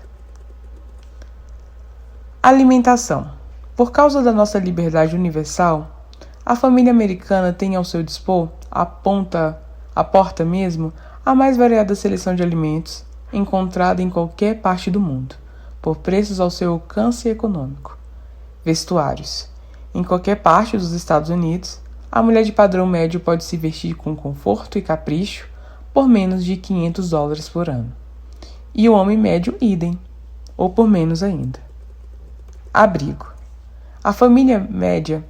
Alimentação. Por causa da nossa liberdade universal, a família americana tem ao seu dispor, à porta mesmo, a mais variada seleção de alimentos encontrada em qualquer parte do mundo, por preços ao seu alcance econômico. Vestuários. Em qualquer parte dos Estados Unidos, a mulher de padrão médio pode se vestir com conforto e capricho por menos de $500 por ano. E o homem médio idem, ou por menos ainda. Abrigo. A família média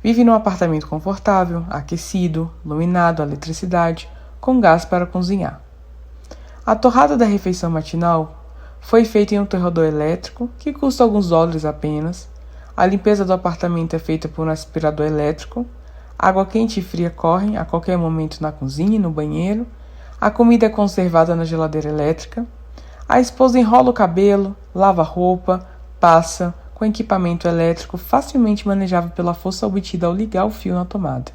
vive num apartamento confortável, aquecido, iluminado a eletricidade, com gás para cozinhar. A torrada da refeição matinal foi feita em um torrador elétrico que custa alguns dólares apenas. A limpeza do apartamento é feita por um aspirador elétrico. Água quente e fria correm a qualquer momento na cozinha e no banheiro. A comida é conservada na geladeira elétrica. A esposa enrola o cabelo, lava a roupa, passa com equipamento elétrico facilmente manejável pela força obtida ao ligar o fio na tomada.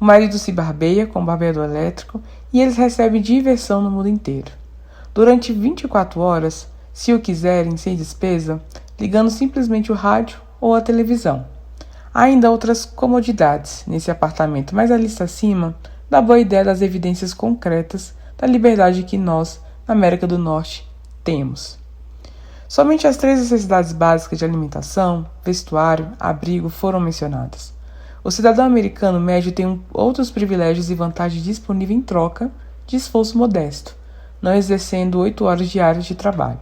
O marido se barbeia com barbeador elétrico e eles recebem diversão no mundo inteiro. Durante 24 horas, se o quiserem, sem despesa, ligando simplesmente o rádio ou a televisão. Há ainda outras comodidades nesse apartamento, mas a lista acima dá boa ideia das evidências concretas da liberdade que nós, na América do Norte, temos. Somente as 3 necessidades básicas de alimentação, vestuário, abrigo foram mencionadas. O cidadão americano médio tem outros privilégios e vantagens disponíveis em troca de esforço modesto, não exercendo 8 horas diárias de trabalho.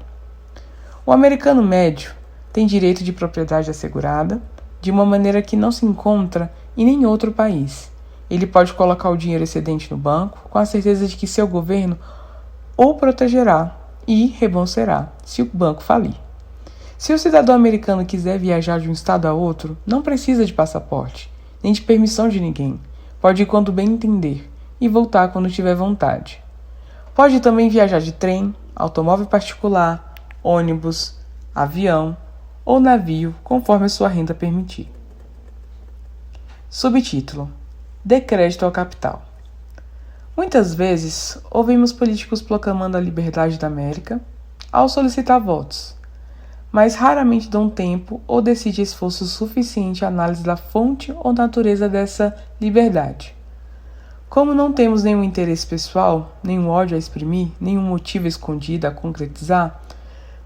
O americano médio tem direito de propriedade assegurada, de uma maneira que não se encontra em nenhum outro país. Ele pode colocar o dinheiro excedente no banco, com a certeza de que seu governo o protegerá e reembolsará se o banco falir. Se o cidadão americano quiser viajar de um estado a outro, não precisa de passaporte, nem de permissão de ninguém. Pode ir quando bem entender e voltar quando tiver vontade. Pode também viajar de trem, automóvel particular, ônibus, avião ou navio, conforme a sua renda permitir. Subtítulo: Dê crédito ao capital. Muitas vezes, ouvimos políticos proclamando a liberdade da América ao solicitar votos, mas raramente dão tempo ou decidem esforço suficiente à análise da fonte ou natureza dessa liberdade. Como não temos nenhum interesse pessoal, nenhum ódio a exprimir, nenhum motivo escondido a concretizar,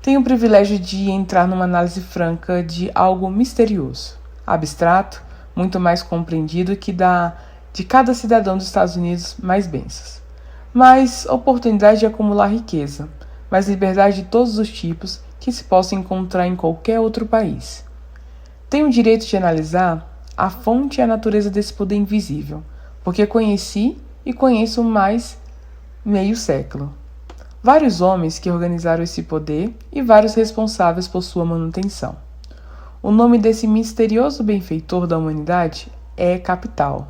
tenho o privilégio de entrar numa análise franca de algo misterioso, abstrato, muito mais compreendido que dá de cada cidadão dos Estados Unidos mais bênçãos. Mais oportunidade de acumular riqueza, mais liberdade de todos os tipos que se possa encontrar em qualquer outro país. Tenho o direito de analisar a fonte e a natureza desse poder invisível, porque conheci e conheço mais meio século. Vários homens que organizaram esse poder e vários responsáveis por sua manutenção. O nome desse misterioso benfeitor da humanidade é capital.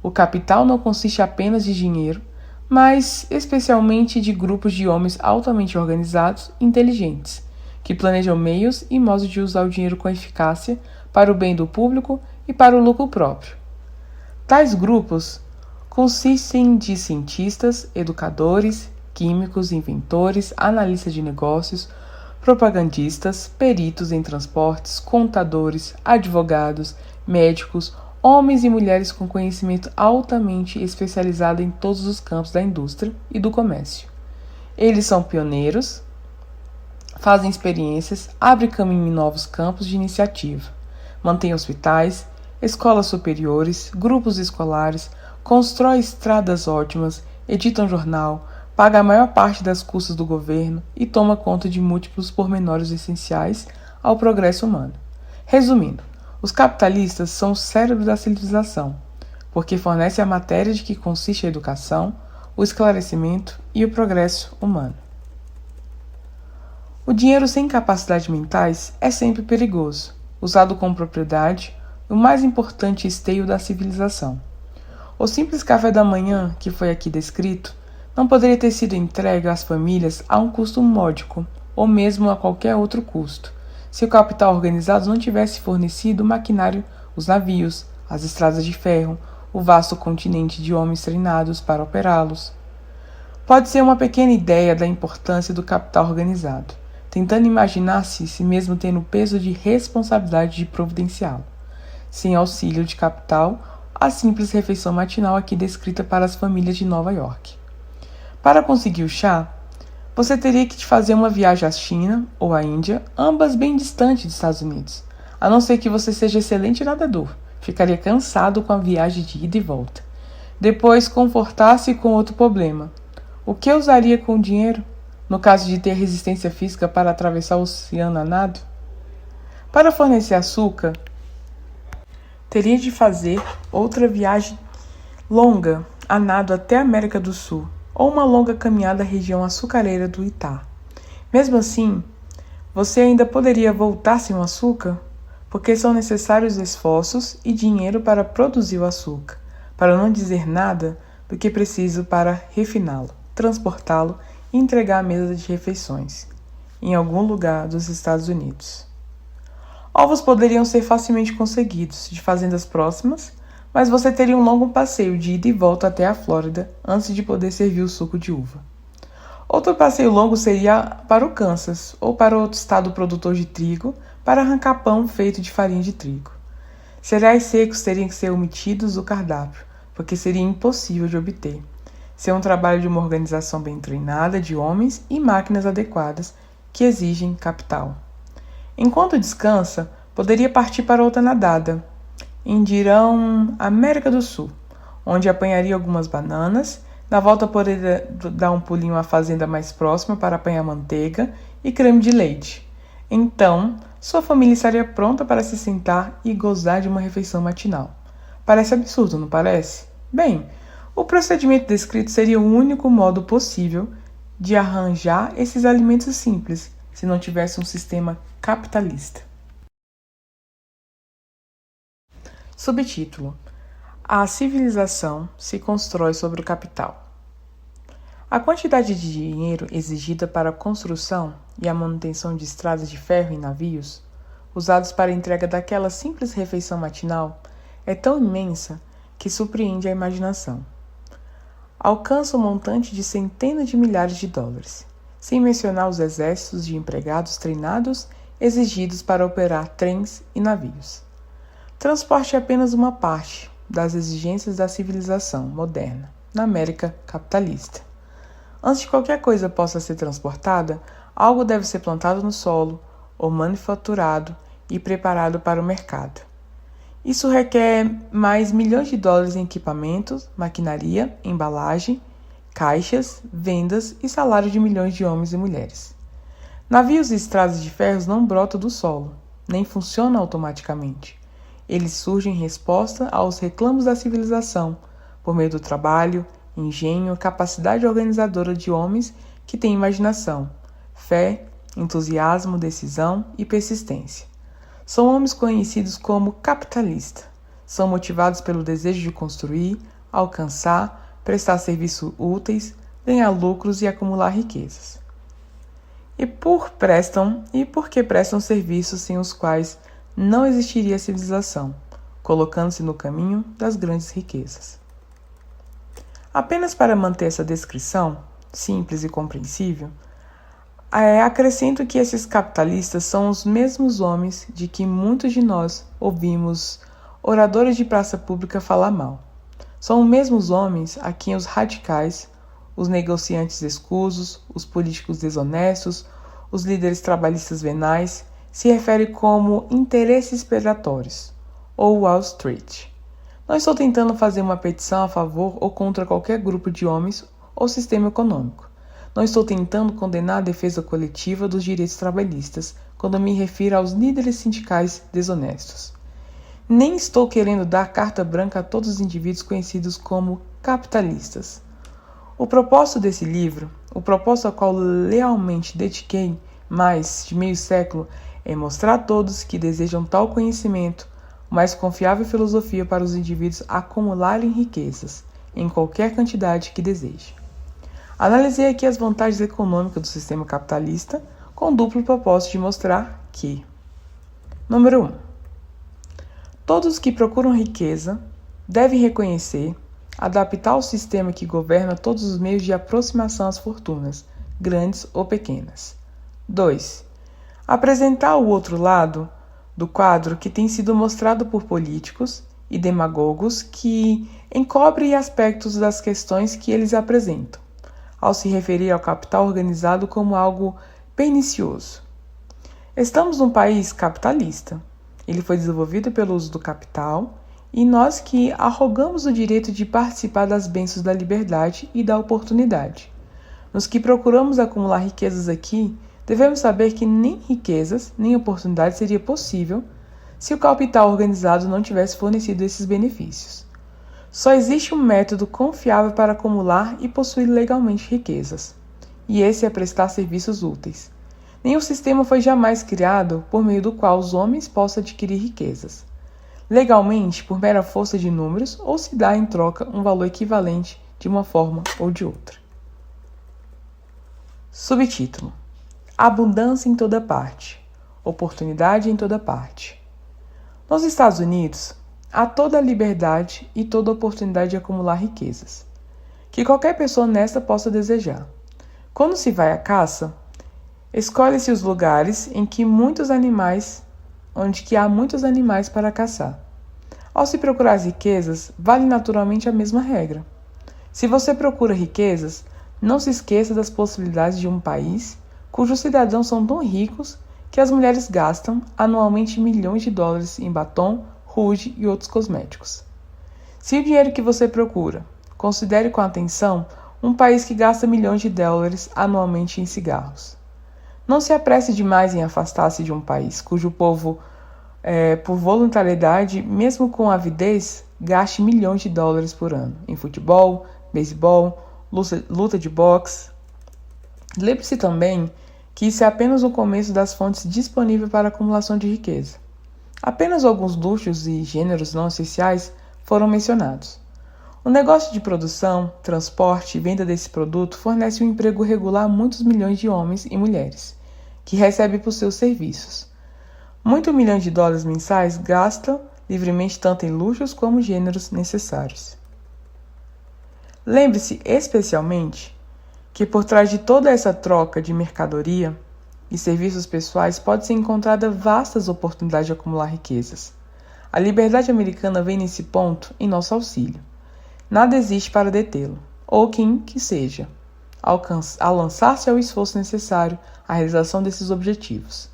O capital não consiste apenas de dinheiro, mas especialmente de grupos de homens altamente organizados e inteligentes, que planejam meios e modos de usar o dinheiro com eficácia para o bem do público e para o lucro próprio. Tais grupos consistem de cientistas, educadores, químicos, inventores, analistas de negócios, propagandistas, peritos em transportes, contadores, advogados, médicos, homens e mulheres com conhecimento altamente especializado em todos os campos da indústria e do comércio. Eles são pioneiros, fazem experiências, abrem caminho em novos campos de iniciativa, mantêm hospitais, escolas superiores, grupos escolares, constroem estradas ótimas, editam jornal, paga a maior parte das custas do governo e toma conta de múltiplos pormenores essenciais ao progresso humano. Resumindo, os capitalistas são o cérebro da civilização, porque fornecem a matéria de que consiste a educação, o esclarecimento e o progresso humano. O dinheiro sem capacidades mentais é sempre perigoso, usado com propriedade, o mais importante esteio da civilização. O simples café da manhã, que foi aqui descrito, não poderia ter sido entregue às famílias a um custo módico, ou mesmo a qualquer outro custo, se o capital organizado não tivesse fornecido o maquinário, os navios, as estradas de ferro, o vasto continente de homens treinados para operá-los. Pode ser uma pequena ideia da importância do capital organizado, tentando imaginar-se si mesmo tendo o peso de responsabilidade de providenciá-lo. Sem auxílio de capital, a simples refeição matinal aqui descrita para as famílias de Nova York. Para conseguir o chá, você teria que fazer uma viagem à China ou à Índia, ambas bem distantes dos Estados Unidos. A não ser que você seja excelente nadador, ficaria cansado com a viagem de ida e volta. Depois, confortar-se com outro problema. O que usaria com o dinheiro, no caso de ter resistência física para atravessar o oceano a nado? Para fornecer açúcar, teria de fazer outra viagem longa a nado até a América do Sul, ou uma longa caminhada à região açucareira do Itá. Mesmo assim, você ainda poderia voltar sem o açúcar, porque são necessários esforços e dinheiro para produzir o açúcar, para não dizer nada do que preciso para refiná-lo, transportá-lo e entregar à mesa de refeições, em algum lugar dos Estados Unidos. Ovos poderiam ser facilmente conseguidos de fazendas próximas, mas você teria um longo passeio de ida e volta até a Flórida antes de poder servir o suco de uva. Outro passeio longo seria para o Kansas ou para outro estado produtor de trigo para arrancar pão feito de farinha de trigo. Cereais secos teriam que ser omitidos do cardápio, porque seria impossível de obter. Ser um trabalho de uma organização bem treinada de homens e máquinas adequadas que exigem capital. Enquanto descansa, poderia partir para outra nadada, em direção à América do Sul, onde apanharia algumas bananas. Na volta poderia dar um pulinho à fazenda mais próxima para apanhar manteiga e creme de leite. Então, sua família estaria pronta para se sentar e gozar de uma refeição matinal. Parece absurdo, não parece? Bem, o procedimento descrito seria o único modo possível de arranjar esses alimentos simples, se não tivesse um sistema capitalista. Subtítulo: A civilização se constrói sobre o capital. A quantidade de dinheiro exigida para a construção e a manutenção de estradas de ferro e navios, usados para a entrega daquela simples refeição matinal, é tão imensa que surpreende a imaginação. Alcança um montante de centenas de milhares de dólares, sem mencionar os exércitos de empregados treinados exigidos para operar trens e navios. Transporte é apenas uma parte das exigências da civilização moderna na América capitalista. Antes de qualquer coisa possa ser transportada, algo deve ser plantado no solo ou manufaturado e preparado para o mercado. Isso requer mais milhões de dólares em equipamentos, maquinaria, embalagem, caixas, vendas e salário de milhões de homens e mulheres. Navios e estradas de ferro não brotam do solo, nem funcionam automaticamente. Eles surgem em resposta aos reclamos da civilização, por meio do trabalho, engenho, capacidade organizadora de homens que têm imaginação, fé, entusiasmo, decisão e persistência. São homens conhecidos como capitalistas. São motivados pelo desejo de construir, alcançar, prestar serviços úteis, ganhar lucros e acumular riquezas. E por que prestam serviços sem os quais não existiria civilização, colocando-se no caminho das grandes riquezas. Apenas para manter essa descrição, simples e compreensível, acrescento que esses capitalistas são os mesmos homens de que muitos de nós ouvimos oradores de praça pública falar mal. São os mesmos homens a quem os radicais, os negociantes escusos, os políticos desonestos, os líderes trabalhistas venais se referem como interesses predatórios, ou Wall Street. Não estou tentando fazer uma petição a favor ou contra qualquer grupo de homens ou sistema econômico. Não estou tentando condenar a defesa coletiva dos direitos trabalhistas quando me refiro aos líderes sindicais desonestos. Nem estou querendo dar carta branca a todos os indivíduos conhecidos como capitalistas. O propósito desse livro, o propósito ao qual lealmente dediquei mais de meio século, é mostrar a todos que desejam tal conhecimento, mais confiável filosofia para os indivíduos acumularem riquezas, em qualquer quantidade que desejem. Analisei aqui as vantagens econômicas do sistema capitalista com o duplo propósito de mostrar que: número 1. Todos que procuram riqueza devem reconhecer, adaptar o sistema que governa todos os meios de aproximação às fortunas, grandes ou pequenas. 2. Apresentar o outro lado do quadro que tem sido mostrado por políticos e demagogos que encobrem aspectos das questões que eles apresentam, ao se referir ao capital organizado como algo pernicioso. Estamos num país capitalista. Ele foi desenvolvido pelo uso do capital e nós que arrogamos o direito de participar das bênçãos da liberdade e da oportunidade. Nos que procuramos acumular riquezas aqui, devemos saber que nem riquezas, nem oportunidade seria possível se o capital organizado não tivesse fornecido esses benefícios. Só existe um método confiável para acumular e possuir legalmente riquezas, e esse é prestar serviços úteis. Nenhum sistema foi jamais criado por meio do qual os homens possam adquirir riquezas, legalmente por mera força de números ou se dá em troca um valor equivalente de uma forma ou de outra. Subtítulo: Abundância em toda parte, oportunidade em toda parte. Nos Estados Unidos, há toda a liberdade e toda a oportunidade de acumular riquezas, que qualquer pessoa honesta possa desejar. Quando se vai à caça, escolhe-se os lugares onde há muitos animais para caçar. Ao se procurar as riquezas, vale naturalmente a mesma regra. Se você procura riquezas, não se esqueça das possibilidades de um país cujos cidadãos são tão ricos que as mulheres gastam anualmente milhões de dólares em batom, rouge e outros cosméticos. Se o dinheiro que você procura, considere com atenção um país que gasta milhões de dólares anualmente em cigarros. Não se apresse demais em afastar-se de um país cujo povo, por voluntariedade, mesmo com avidez, gaste milhões de dólares por ano em futebol, beisebol, luta de boxe. Lembre-se também que isso é apenas o começo das fontes disponíveis para a acumulação de riqueza. Apenas alguns luxos e gêneros não essenciais foram mencionados. O negócio de produção, transporte e venda desse produto fornece um emprego regular a muitos milhões de homens e mulheres, que recebem por seus serviços. Muitos milhões de dólares mensais gastam livremente tanto em luxos como gêneros necessários. Lembre-se especialmente que por trás de toda essa troca de mercadoria e serviços pessoais pode ser encontrada vastas oportunidades de acumular riquezas. A liberdade americana vem nesse ponto em nosso auxílio. Nada existe para detê-lo, ou quem que seja, ao lançar-se ao esforço necessário à realização desses objetivos.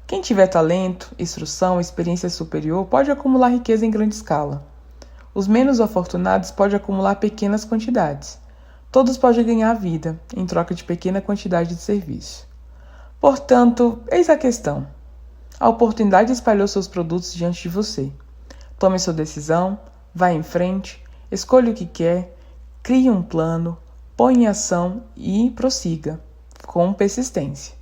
Quem tiver talento, instrução, experiência superior pode acumular riqueza em grande escala. Os menos afortunados podem acumular pequenas quantidades. Todos podem ganhar a vida em troca de pequena quantidade de serviço. Portanto, eis a questão. A oportunidade espalhou seus produtos diante de você. Tome sua decisão, vá em frente, escolha o que quer, crie um plano, põe em ação e prossiga, com persistência.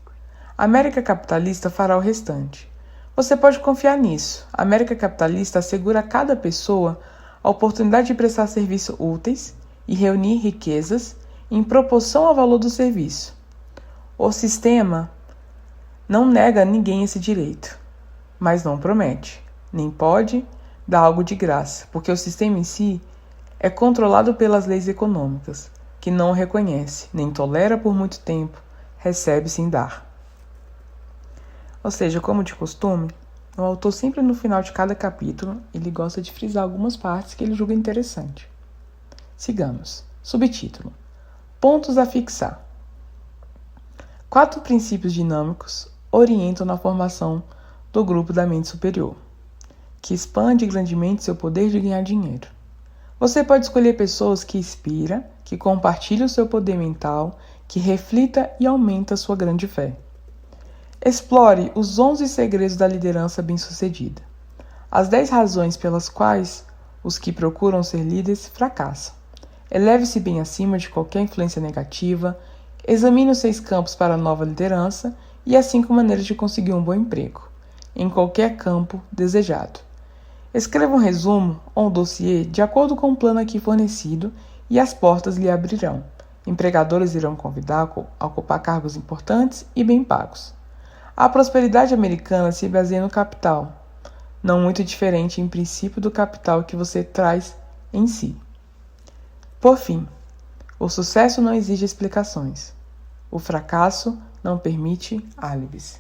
A América capitalista fará o restante. Você pode confiar nisso. A América capitalista assegura a cada pessoa a oportunidade de prestar serviços úteis e reunir riquezas em proporção ao valor do serviço. O sistema não nega a ninguém esse direito, mas não promete, nem pode dar algo de graça, porque o sistema em si é controlado pelas leis econômicas, que não o reconhece, nem tolera por muito tempo, recebe sem dar. Ou seja, como de costume, o autor sempre no final de cada capítulo, ele gosta de frisar algumas partes que ele julga interessante. Sigamos. Subtítulo: Pontos a fixar. 4 princípios dinâmicos orientam na formação do grupo da mente superior, que expande grandemente seu poder de ganhar dinheiro. Você pode escolher pessoas que inspiram, que compartilhem o seu poder mental, que reflita e aumenta sua grande fé. Explore os 11 segredos da liderança bem-sucedida. As 10 razões pelas quais os que procuram ser líderes fracassam. Eleve-se bem acima de qualquer influência negativa. Examine os 6 campos para a nova liderança e as 5 maneiras de conseguir um bom emprego, em qualquer campo desejado. Escreva um resumo ou um dossiê de acordo com o plano aqui fornecido e as portas lhe abrirão. Empregadores irão convidar a ocupar cargos importantes e bem pagos. A prosperidade americana se baseia no capital, não muito diferente em princípio do capital que você traz em si. Por fim, o sucesso não exige explicações. O fracasso não permite álibis.